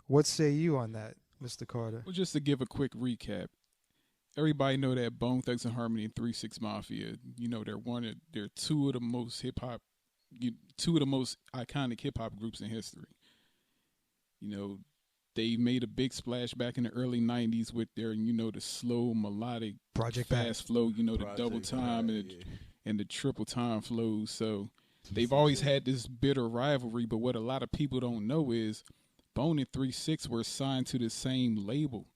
What say you on that, Mr. Carter? Well, just to give a quick recap, everybody know that Bone Thugs and Harmony and 3-6 Mafia, you know, they're two of the most iconic hip hop groups in history. You know, they made a big splash back in the early 90s with their, you know, the slow melodic Project fast flow, you know, the Project double time Bad, and the triple time flows. So they've always had this bitter rivalry, but what a lot of people don't know is Bone and 3-6 were signed to the same label,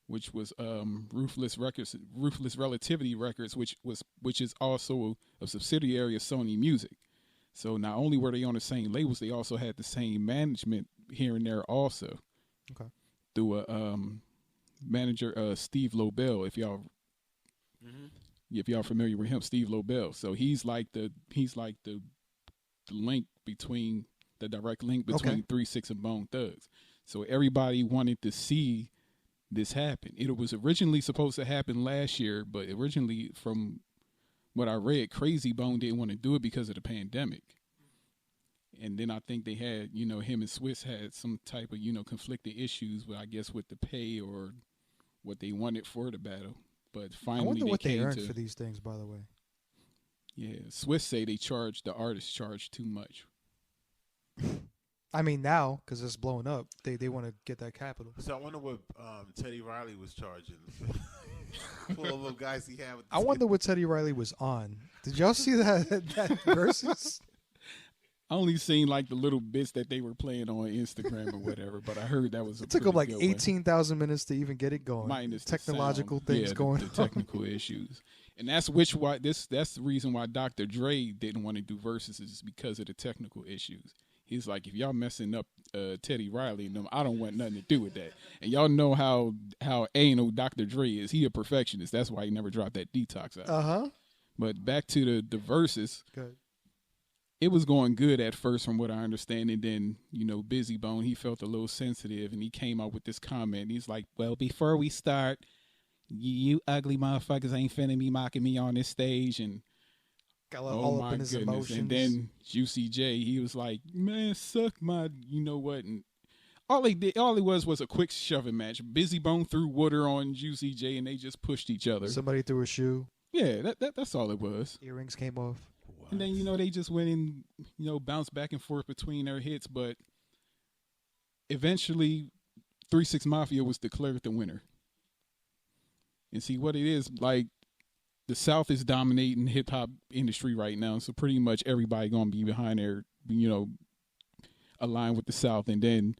which was Ruthless Relativity Records, which is also a subsidiary of Sony Music. So not only were they on the same labels, they also had the same management here and there also. Okay. Through a manager, Steve Lobel, if y'all familiar with him, Steve Lobel. So he's like the link between the direct link between 3-6 and Bone Thugs. So everybody wanted to see this happen. It was originally supposed to happen last year, but originally, from what I read, Crazy Bone didn't want to do it because of the pandemic. And then I think they had, you know, him and Swiss had some type of, you know, conflicting issues with, I guess, with the pay or what they wanted for the battle. But finally, I wonder what they came earned to, for these things, by the way. Yeah, Swiss say the artists charge too much. I mean, now, because it's blowing up, they want to get that capital. So I wonder what Teddy Riley was charging for all the guys he had. With I wonder what Teddy Riley was on. Did y'all see that versus? I only seen like the little bits that they were playing on Instagram or whatever, but I heard that was It took them like 18,000 minutes to even get it going. Minus technological the things sound. going the on. technical issues, and that's the reason why Dr. Dre didn't want to do verses is because of the technical issues. He's like, if y'all messing up Teddy Riley and them, I don't want nothing to do with that. And y'all know how anal Dr. Dre is. He a perfectionist. That's why he never dropped that Detox out. But back to the verses. Good. It was going good at first from what I understand. And then, you know, Busy Bone, he felt a little sensitive and he came out with this comment. He's like, well, before we start, you ugly motherfuckers ain't finna be mocking me on this stage. And got all up in his emotions. And then Juicy J, he was like, man, suck my, you know what? And all it was a quick shoving match. Busy Bone threw water on Juicy J and they just pushed each other. Somebody threw a shoe. Yeah, that's all it was. Earrings came off. What? And then, you know, they just went and, you know, bounced back and forth between their hits. But eventually, 3-6 Mafia was declared the winner. And see what it is, like, the South is dominating hip hop industry right now. So pretty much everybody going to be behind their, you know, aligned with the South. And then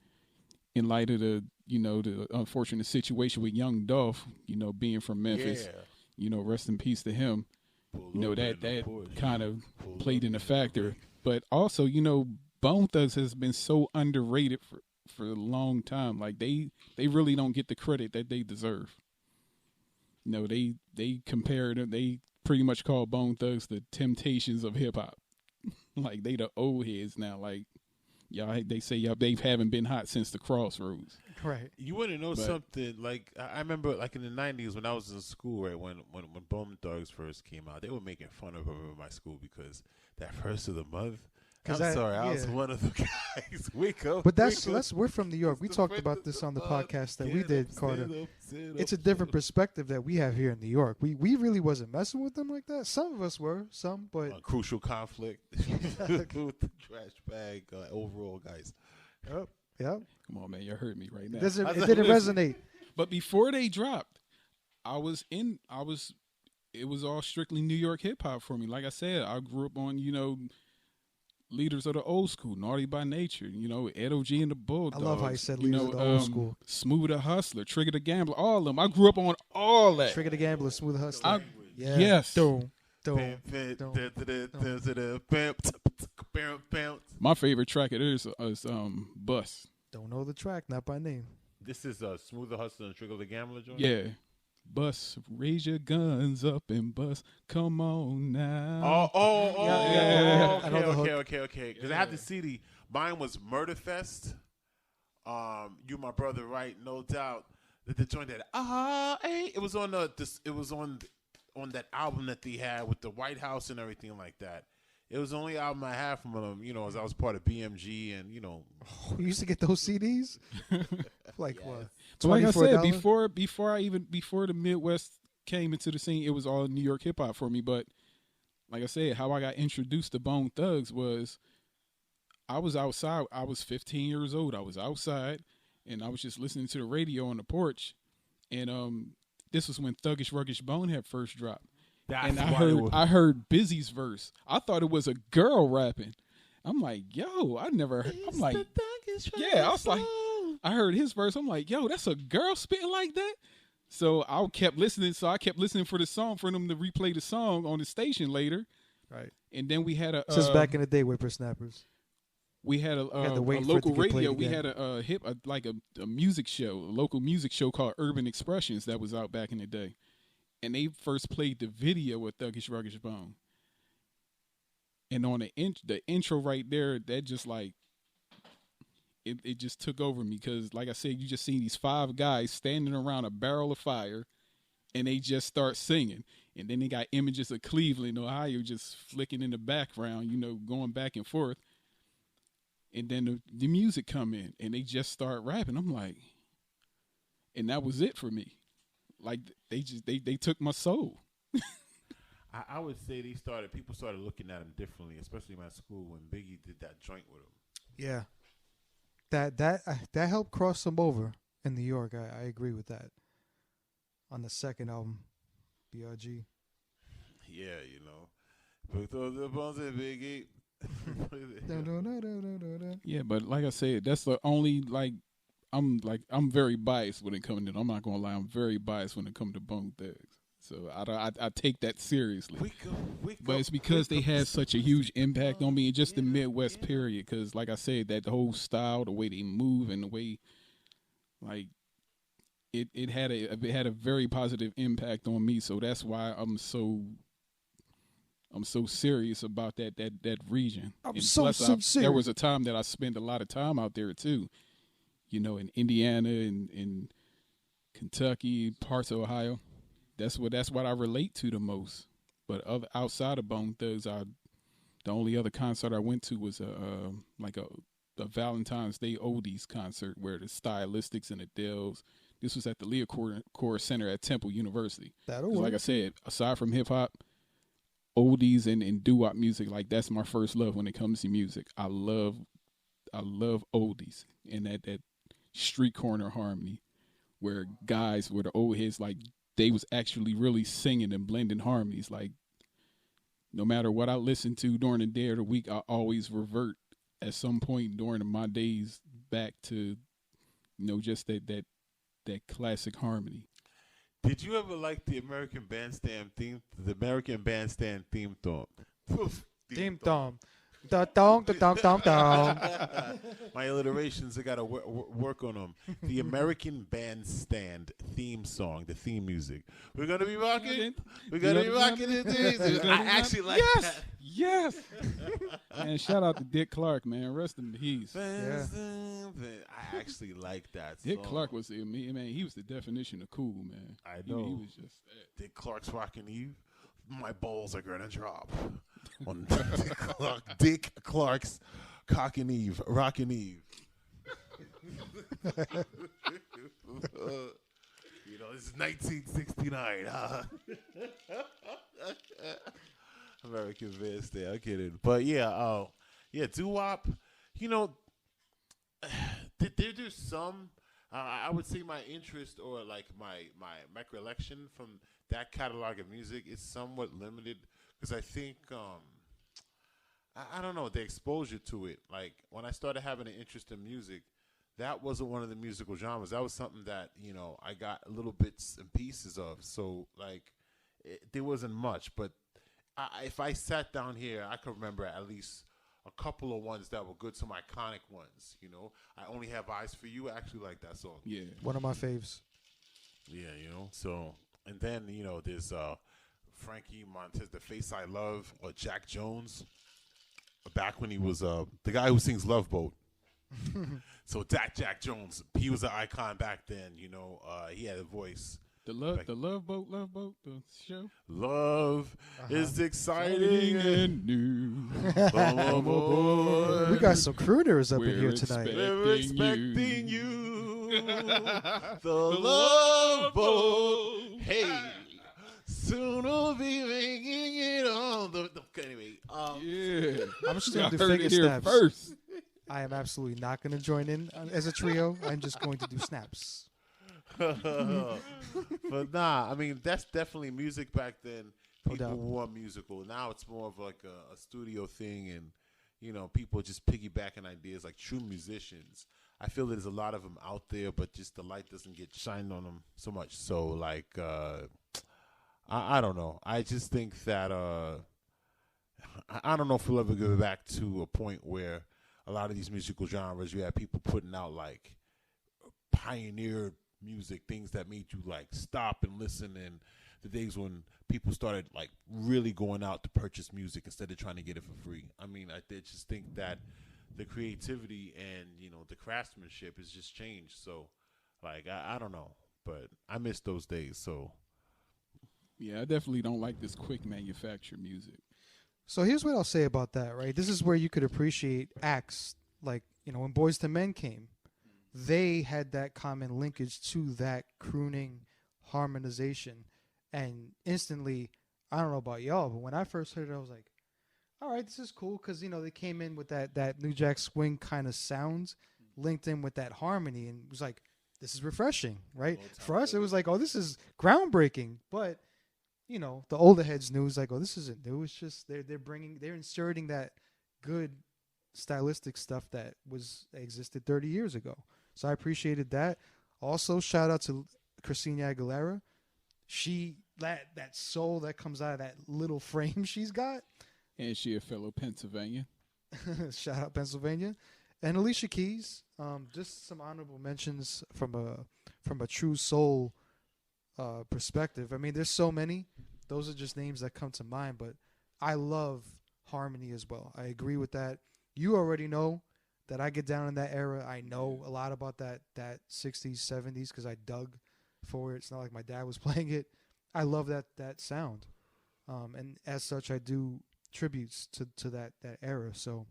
in light of the, you know, the unfortunate situation with Young Dolph, you know, being from Memphis, you know, rest in peace to him. You know, that kind of played in a factor. But also, you know, Bone Thugs has been so underrated for a long time. Like, they really don't get the credit that they deserve. You know, they compared them, they pretty much call Bone Thugs the Temptations of hip hop. Like, they the old heads now. Like, y'all, they say y'all, they haven't been hot since the Crossroads. Right. You want to know something? Like, I remember, like in the '90s when I was in school, right? When Bone Thugs first came out, they were making fun of them in my school because that first of the month. I was one of the guys. Wake up. But we're from New York. We talked about this on the podcast that we did, Carter. It's a different perspective that we have here in New York. We really wasn't messing with them like that. Some of us were, but crucial conflict with the trash bag overall guys. Yep. Come on, man, you hurt me right now. It didn't resonate. But before they dropped, it was all strictly New York hip hop for me. Like I said, I grew up on, you know, leaders of the old school, Naughty by Nature, Edo G and the Bulldogs. I love how you said leaders of the old school. Smooth the Hustler, Trigger the Gambler, all of them. I grew up on all that. Trigger the Gambler, Smooth the Hustler. Yeah. Yes. My favorite track it is Bus. Don't know the track, not by name. This is Smooth the Hustler and Trigger the Gambler joint? Yeah. Bus, raise your guns up and bust. Come on now. Okay. Because I had the CD. Mine was Murderfest. You My Brother, right? No doubt. The joint that it was on on that album that they had with the White House and everything like that. It was the only album I had from them, as I was part of BMG and, you used to get those CDs? Like what? So like I said, before the Midwest came into the scene, it was all New York hip hop for me. But like I said, how I got introduced to Bone Thugs was I was outside. I was 15 years old. I was outside and I was just listening to the radio on the porch. And this was when Thuggish Ruggish Bone had first dropped. And I heard Busy's verse. I thought it was a girl rapping. I'm like, yo, I was like, I heard his verse. I'm like, yo, that's a girl spitting like that. So I kept listening. For the song for them to replay the song on the station later. Right. And then we had since back in the day, whippersnappers. We had a local radio. We had a music show, a local music show called Urban Expressions that was out back in the day. And they first played the video with Thuggish Ruggish Bone. And on the intro right there, that just like, it just took over me because, like I said, you just see these 5 guys standing around a barrel of fire and they just start singing. And then they got images of Cleveland, Ohio just flicking in the background, going back and forth. And then the music come in and they just start rapping. I'm like, and that was it for me. Like they took my soul. I would say people started looking at him differently, especially in my school when Biggie did that joint with him. Yeah, that helped cross them over in New York. I agree with that. On the second album, BRG. Yeah, put the bones in Biggie. Yeah, but like I said, that's the only I'm very biased when it comes to. I'm not gonna lie, I'm very biased when it comes to Bone Thugs. So I take that seriously. But it's because they had such a huge impact on me in just the Midwest period. Because like I said, that whole style, the way they move, and the way it had a very positive impact on me. So that's why I'm so serious about that region. There was a time that I spent a lot of time out there too. In Indiana and in Kentucky, parts of Ohio. That's what I relate to the most. But outside of Bone Thugs, the only other concert I went to was a Valentine's Day oldies concert where the Stylistics and the Dells. This was at the Leocore Center at Temple University. Like I said, aside from hip hop, oldies and doo-wop music, that's my first love when it comes to music. I love oldies and that street corner harmony where guys were the old heads, they was actually really singing and blending harmonies. No matter what I listened to during the day or the week, I always revert at some point during my days back to, just that classic harmony. Did you ever like the American Bandstand theme song? Theme song. Da-dong, da-dong, dong, dong. My alliterations, I got to work on them. The American Bandstand theme song, the theme music. We're going to be rocking. We're going to be rocking it. I actually like that. Yes. Man, shout out to Dick Clark, man. Rest in peace. Yeah. I actually like that Dick song. Clark was, he was the definition of cool, man. I know. He was just Dick Clark's Rockin' Eve. My balls are going to drop. On Dick Clark's Rockin' Eve. This is 1969, huh? American Bandstand. I'm kidding. But yeah, doo-wop. There's some. I would say my interest or my recollection from that catalog of music is somewhat limited because I think I don't know, the exposure to it. Like when I started having an interest in music, that wasn't one of the musical genres. That was something that, you know, I got little bits and pieces of. So like there wasn't much, but if I sat down here, I could remember at least a couple of ones that were good, some iconic ones. You know, I Only Have Eyes for You. I actually like that song. Yeah. One of my faves. Yeah, you know. So, and then, you know, there's Frankie Montez, The Face I Love, or Jack Jones. Back when he was the guy who sings Love Boat. So Jack Jones, he was an icon back then. You know, he had a voice. The Love Boat, the show. Love is exciting and new. Come aboard. We got some crooners up in here We're tonight. We're expecting you. The Love Boat. Hey, soon we'll be making it on the. Anyway, Yeah. I'm still Y'all the heard finger it here snaps. first. I am absolutely not going to join in as a trio. I'm just going to do snaps. but nah, I mean that's definitely music back then. No People doubt. were musical. Now it's more of like a studio thing, and you know, people just piggybacking ideas like true musicians. I feel there's a lot of them out there, but just the light doesn't get shined on them so much. So like, I don't know. I just think that I don't know if we'll ever go back to a point where a lot of these musical genres, you have people putting out like pioneer music, things that made you like stop and listen, and the days when people started like really going out to purchase music instead of trying to get it for free. I mean, I just think that the creativity and, you know, the craftsmanship has just changed. So like, I don't know, but I miss those days. So Yeah, I definitely don't like this quick manufacture music. So here's what I'll say about that, right? This is where you could appreciate acts like, you know, when Boys to Men came, they had that common linkage to that crooning harmonization. And instantly, I don't know about y'all, but when I first heard it, I was like, all right, this is cool, because, you know, they came in with that New Jack Swing kind of sounds linked in with that harmony, and it was like, this is refreshing, right? For us, it was like, oh, this is groundbreaking. But, you know, the older heads knew, it's like, oh, this isn't new. It's just they're inserting that good stylistic stuff that existed 30 years ago. So I appreciated that. Also, shout out to Christina Aguilera. That soul that comes out of that little frame she's got. And she a fellow Pennsylvania. Shout out Pennsylvania. And Alicia Keys. Just some honorable mentions from a true soul perspective. I mean, there's so many. Those are just names that come to mind, but I love harmony as well. I agree with that. You already know that I get down in that era. I know a lot about that 60s, 70s because I dug for it. It's not like my dad was playing it. I love that sound. And as such, I do tributes to that era. So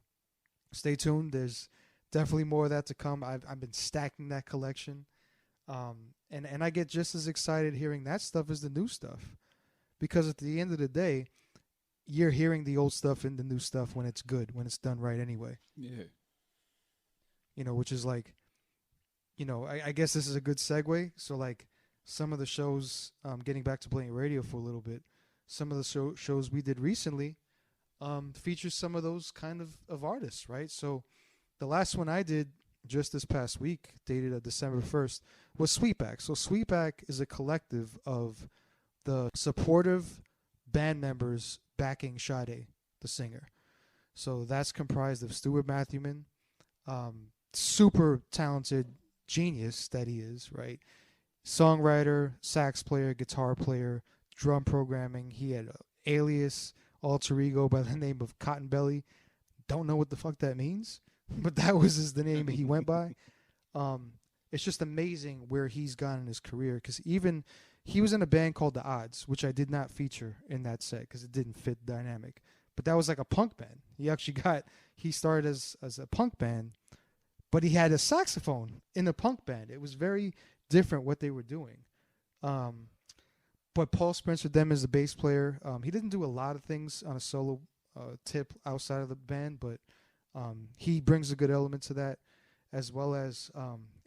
stay tuned. There's definitely more of that to come. I've been stacking that collection. And I get just as excited hearing that stuff as the new stuff. Because at the end of the day, you're hearing the old stuff and the new stuff when it's good, when it's done right anyway. Yeah. You know, which is like, you know, I guess this is a good segue. So, like, some of the shows, getting back to playing radio for a little bit, some of the shows we did recently feature some of those kind of artists, right? So, the last one I did just this past week, dated December 1st, was Sweetback. So, Sweetback is a collective of the supportive band members backing Sade, the singer. So, that's comprised of Stuart Matthewman, super talented genius that he is, right? Songwriter, sax player, guitar player, drum programming. He had an alias, alter ego by the name of Cotton Belly. Don't know what the fuck that means, but that was the name he went by. It's just amazing where he's gone in his career, because even he was in a band called The Odds, which I did not feature in that set because it didn't fit the dynamic. But that was like a punk band. He started as a punk band, but he had a saxophone in the punk band. It was very different what they were doing. But Paul Spencer Dem is the bass player. He didn't do a lot of things on a solo tip outside of the band, but he brings a good element to that, as well as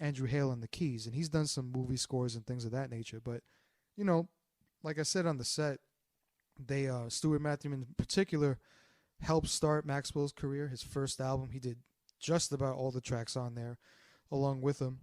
Andrew Hale on the keys. And he's done some movie scores and things of that nature. But, you know, like I said on the set, Stuart Matthewman in particular helped start Maxwell's career. His first album, he did just about all the tracks on there, along with him,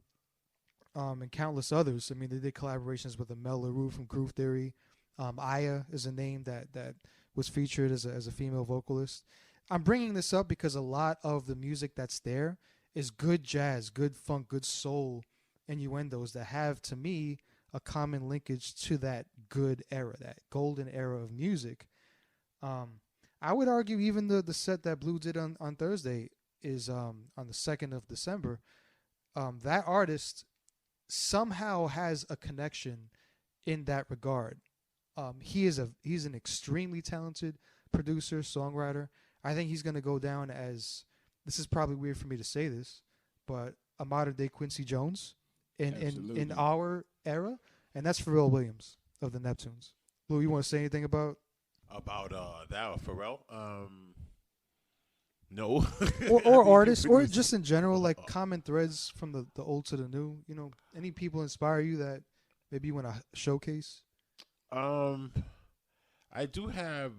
and countless others. I mean, they did collaborations with Mel LaRue from Groove Theory. Aya is a name that was featured as a female vocalist. I'm bringing this up because a lot of the music that's there is good jazz, good funk, good soul innuendos that have, to me, a common linkage to that good era, that golden era of music. I would argue even the set that BLUUU did on Thursday is on the 2nd of December. That artist somehow has a connection in that regard. He's an extremely talented producer, songwriter. I think he's going to go down as, this is probably weird for me to say this, but a modern day Quincy Jones in our era, and that's Pharrell Williams of the Neptunes. Lou, you want to say anything about that or Pharrell? No. or artists, or just in general, like common threads from the old to the new. You know, any people inspire you that maybe you want to showcase? I do have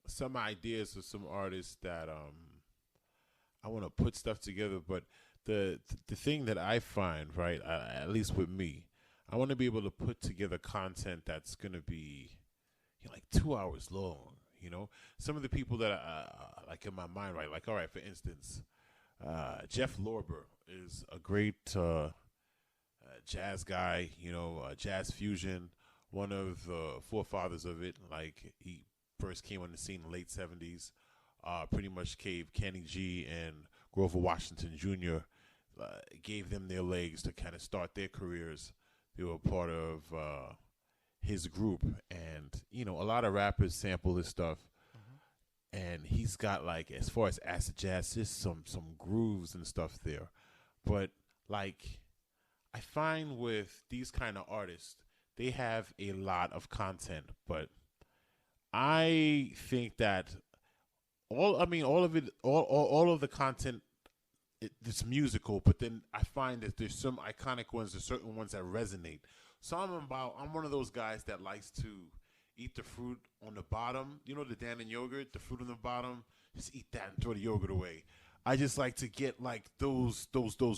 some ideas of some artists that I want to put stuff together, but the thing that I find, right, at least with me, I want to be able to put together content that's going to be, you know, like 2 hours long. You know, some of the people that like in my mind, right? Like, all right, for instance, Jeff Lorber is a great jazz guy. You know, jazz fusion, one of the forefathers of it. Like, he first came on the scene in the late '70s. Pretty much gave Kenny G and Grover Washington Jr. Gave them their legs to kind of start their careers. They were part of his group, and you know, a lot of rappers sample his stuff, and he's got, like, as far as acid jazz, just some grooves and stuff there. But like, I find with these kind of artists, they have a lot of content, but I think that all of the content, it's musical, but then I find that there's some iconic ones, there's certain ones that resonate. So I'm one of those guys that likes to eat the fruit on the bottom. You know, the Dannon yogurt, the fruit on the bottom, just eat that and throw the yogurt away. I just like to get, like, those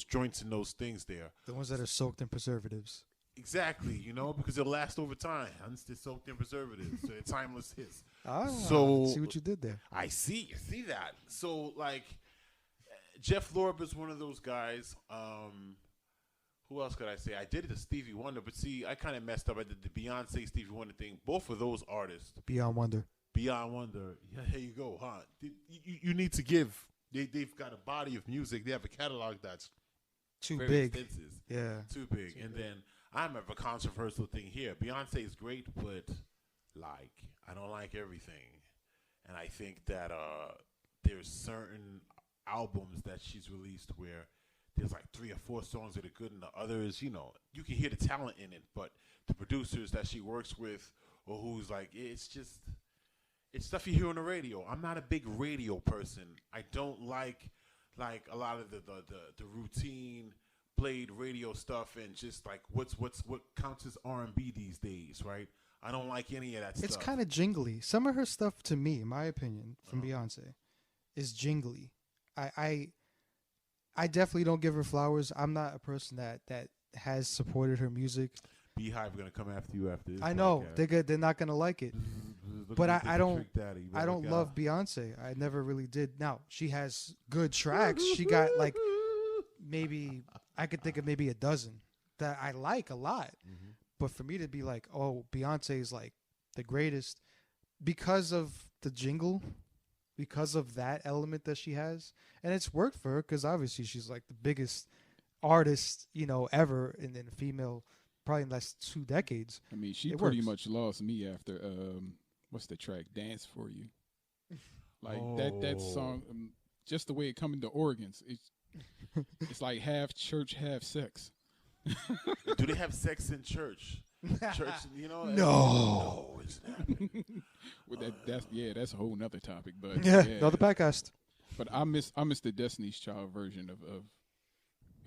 joints and those things there. The ones that are soaked in preservatives. Exactly, you know, because it'll last over time. It's soaked in preservatives, so it's timeless hits. So see what you did there. I see that. So, like, Jeff Lorber is one of those guys. Who else could I say? I did it to Stevie Wonder, but see, I kind of messed up. I did the Beyonce Stevie Wonder thing. Both of those artists. Beyond Wonder. Yeah, here you go, huh? You need to give. They've got a body of music. They have a catalog that's too very big. extensive. Yeah. Too big. Then I'm have a controversial thing here. Beyonce is great, but, like, I don't like everything. And I think that there's certain albums that she's released where there's like 3 or 4 songs that are good, and the others, you know, you can hear the talent in it, but the producers that she works with, or who's like, it's stuff you hear on the radio. I'm not a big radio person. I don't like a lot of the routine played radio stuff, and just like what counts as R&B these days, right? I don't like any of that stuff. It's kind of jingly. Some of her stuff, to me, in my opinion, from Beyonce, is jingly. I definitely don't give her flowers. I'm not a person that has supported her music. Beehive are gonna come after you after this. I know podcast. they're not gonna like it, but I don't love Beyonce. I never really did. Now she has good tracks. She got, like, maybe I could think of maybe a dozen that I like a lot. Mm-hmm. But for me to be like, oh, Beyonce is, like, the greatest because of the jingle, because of that element that she has, and it's worked for her because obviously she's, like, the biggest artist, you know, ever in female, probably in the last 2 decades. I mean, she pretty much lost me after what's the track, "Dance for You." Like that song, just the way it come into organs, it's like half church, half sex. Do they have sex in church? Church, you know? No. It's not. Well, that's a whole nother topic. But another podcast. But I miss the Destiny's Child version of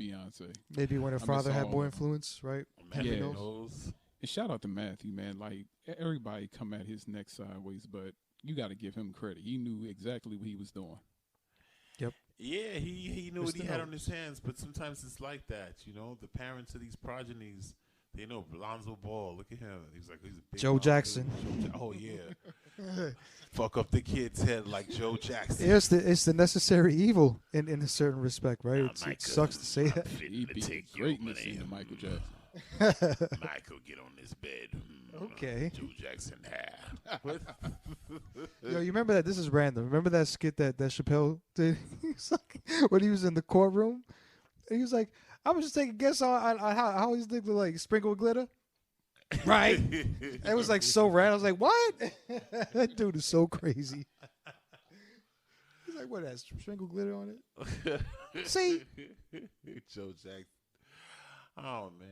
Beyonce. Maybe when her father had more influence, right? Knows. And shout out to Matthew, man. Like, everybody come at his neck sideways, but you got to give him credit. He knew exactly what he was doing. Yeah, he knew what he Mr. had on Knows. his hands, but sometimes it's like that, you know. The parents of these progenies, they know Lonzo Ball. Look at him. He's a big Joe mouth, Jackson. Oh yeah, fuck up the kid's head like Joe Jackson. It's the necessary evil in a certain respect, right? Nah, It Michael, sucks to say that. He Finna beat take your greatness money. into Michael Jackson. Michael, get on this bed. Okay. Joe Jackson. What? Yo, you remember that? This is random. Remember that skit that Chappelle did? He was like, when he was in the courtroom, and he was like, "I was just taking a guess on how his dick look like sprinkled with glitter." Right. It was like so random. I was like, "What?" That dude is so crazy. He's like, "What has sprinkled glitter on it?" See? Joe Jackson. Oh man,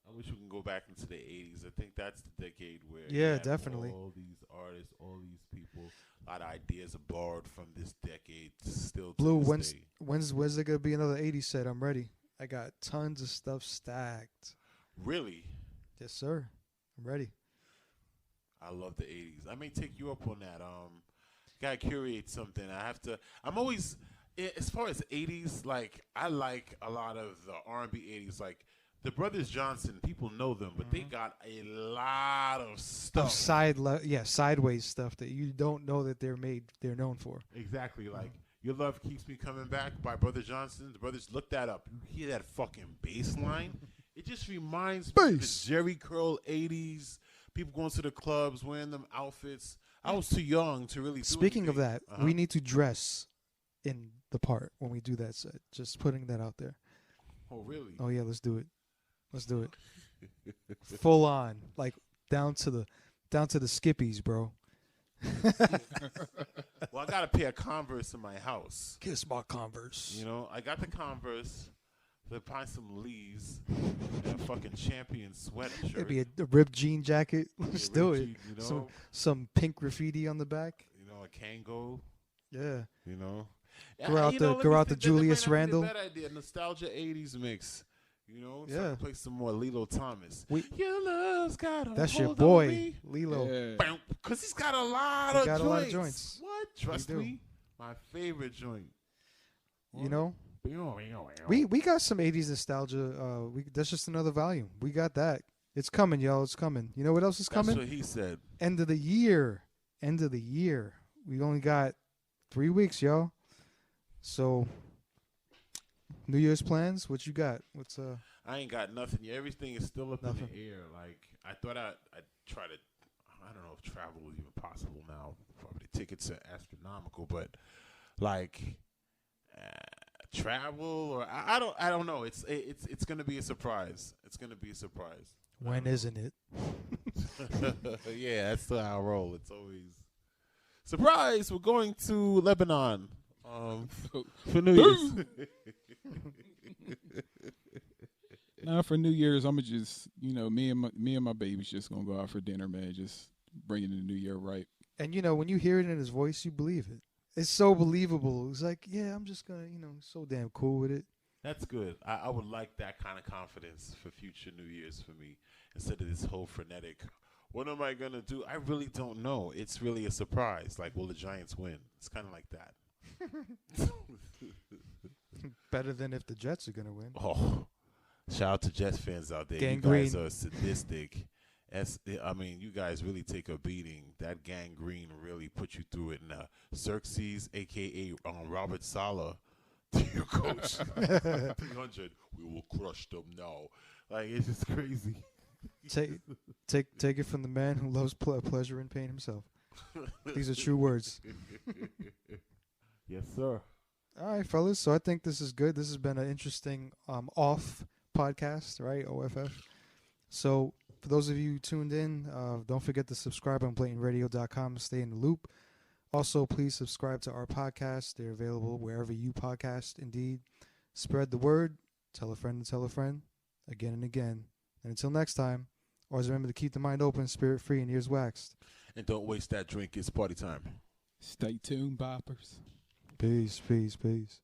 I wish we can go back into the '80s. I think that's the decade where you Yeah, had definitely. all these artists, all these people, a lot of ideas are borrowed from this decade. Still, to Blue, this day. when's there gonna be another '80s set? I'm ready. I got tons of stuff stacked. Really, Yes, sir. I'm ready. I love the '80s. I may take you up on that. Gotta curate something. I'm always, as far as '80s, like I like a lot of the R&B '80s, like the Brothers Johnson. People know them, but they got a lot of stuff. Sideways stuff that you don't know that they're known for. Exactly, like Your Love Keeps Me Coming Back by Brother Johnson. The brothers, look that up. You hear that fucking bass line? It just reminds me of the Bass. Jerry Curl '80s. People going to the clubs wearing them outfits. I was too young to really. Speaking of that, Uh-huh. we need to dress in the part when we do that set. Just putting that out there. Oh really? Oh yeah, let's do it. Let's do it. Full on, like down to the skippies, bro. Well, I got a pair of Converse in my house. Kiss my Converse. You know, I got the Converse. They find some leaves and a fucking champion sweater shirt. Maybe a ripped jean jacket. Yeah, Let's do it. Richie, you know, Some pink graffiti on the back. you know, a Kango. Yeah. You know, Grow out the- let me grow out think the that might Julius not be a Randle. bad idea. Nostalgia '80s mix. You know, so I Yeah. can play some more Lilo Thomas. We- Your love's got a That's your hold boy, on me. Lilo. Yeah. Because he's got a lot He of got joints. a lot of joints. What? Trust do. me, my favorite joint. You know, we we got some '80s nostalgia. That's just another volume. We got that. It's coming, y'all. It's coming. You know what else is That's coming? what he said. End of the year. End of the year. We only got 3 weeks, y'all. So, New Year's plans. What you got? What's I ain't got nothing yet. Everything is still up Nothing. in the air. Like I thought I'd try to. I don't know if travel is even possible now. Probably the tickets are astronomical, but like travel or I don't know. It's gonna be a surprise. It's gonna be a surprise. when isn't it? Yeah, that's how I roll. It's always surprise. We're going to Lebanon for New Year's. Now for New Year's, I'm gonna just, me and my baby's just gonna go out for dinner, man. Just bringing the New Year right. And you know, when you hear it in his voice, you believe it. It's so believable. It's like, yeah, I'm just gonna, so damn cool with it. That's good. I would like that kind of confidence for future New Year's for me instead of this whole frenetic. What am I gonna do? I really don't know. It's really a surprise. Like, will the Giants win? It's kind of like that. Better than if the Jets are gonna win. Oh, shout out to Jets fans out there. Gangrene. You guys are sadistic. You guys really take a beating. That gangrene really put you through it. And Xerxes, a.k.a. Robert Saleh, to your coach. 300. We will crush them now. Like, it's just crazy. Take it from the man who loves pleasure and pain himself. These are true words. Yes, sir. All right, fellas. So I think this is good. This has been an interesting off podcast, right? OFF. So for those of you tuned in, don't forget to subscribe on BLTNRADIO.com to stay in the loop. Also, please subscribe to our podcast. They're available wherever you podcast. Indeed, spread the word. Tell a friend to tell a friend. Again and again. And until next time, always remember to keep the mind open, spirit free, and ears waxed. And don't waste that drink. It's party time. Stay tuned, boppers. Peace, peace, peace.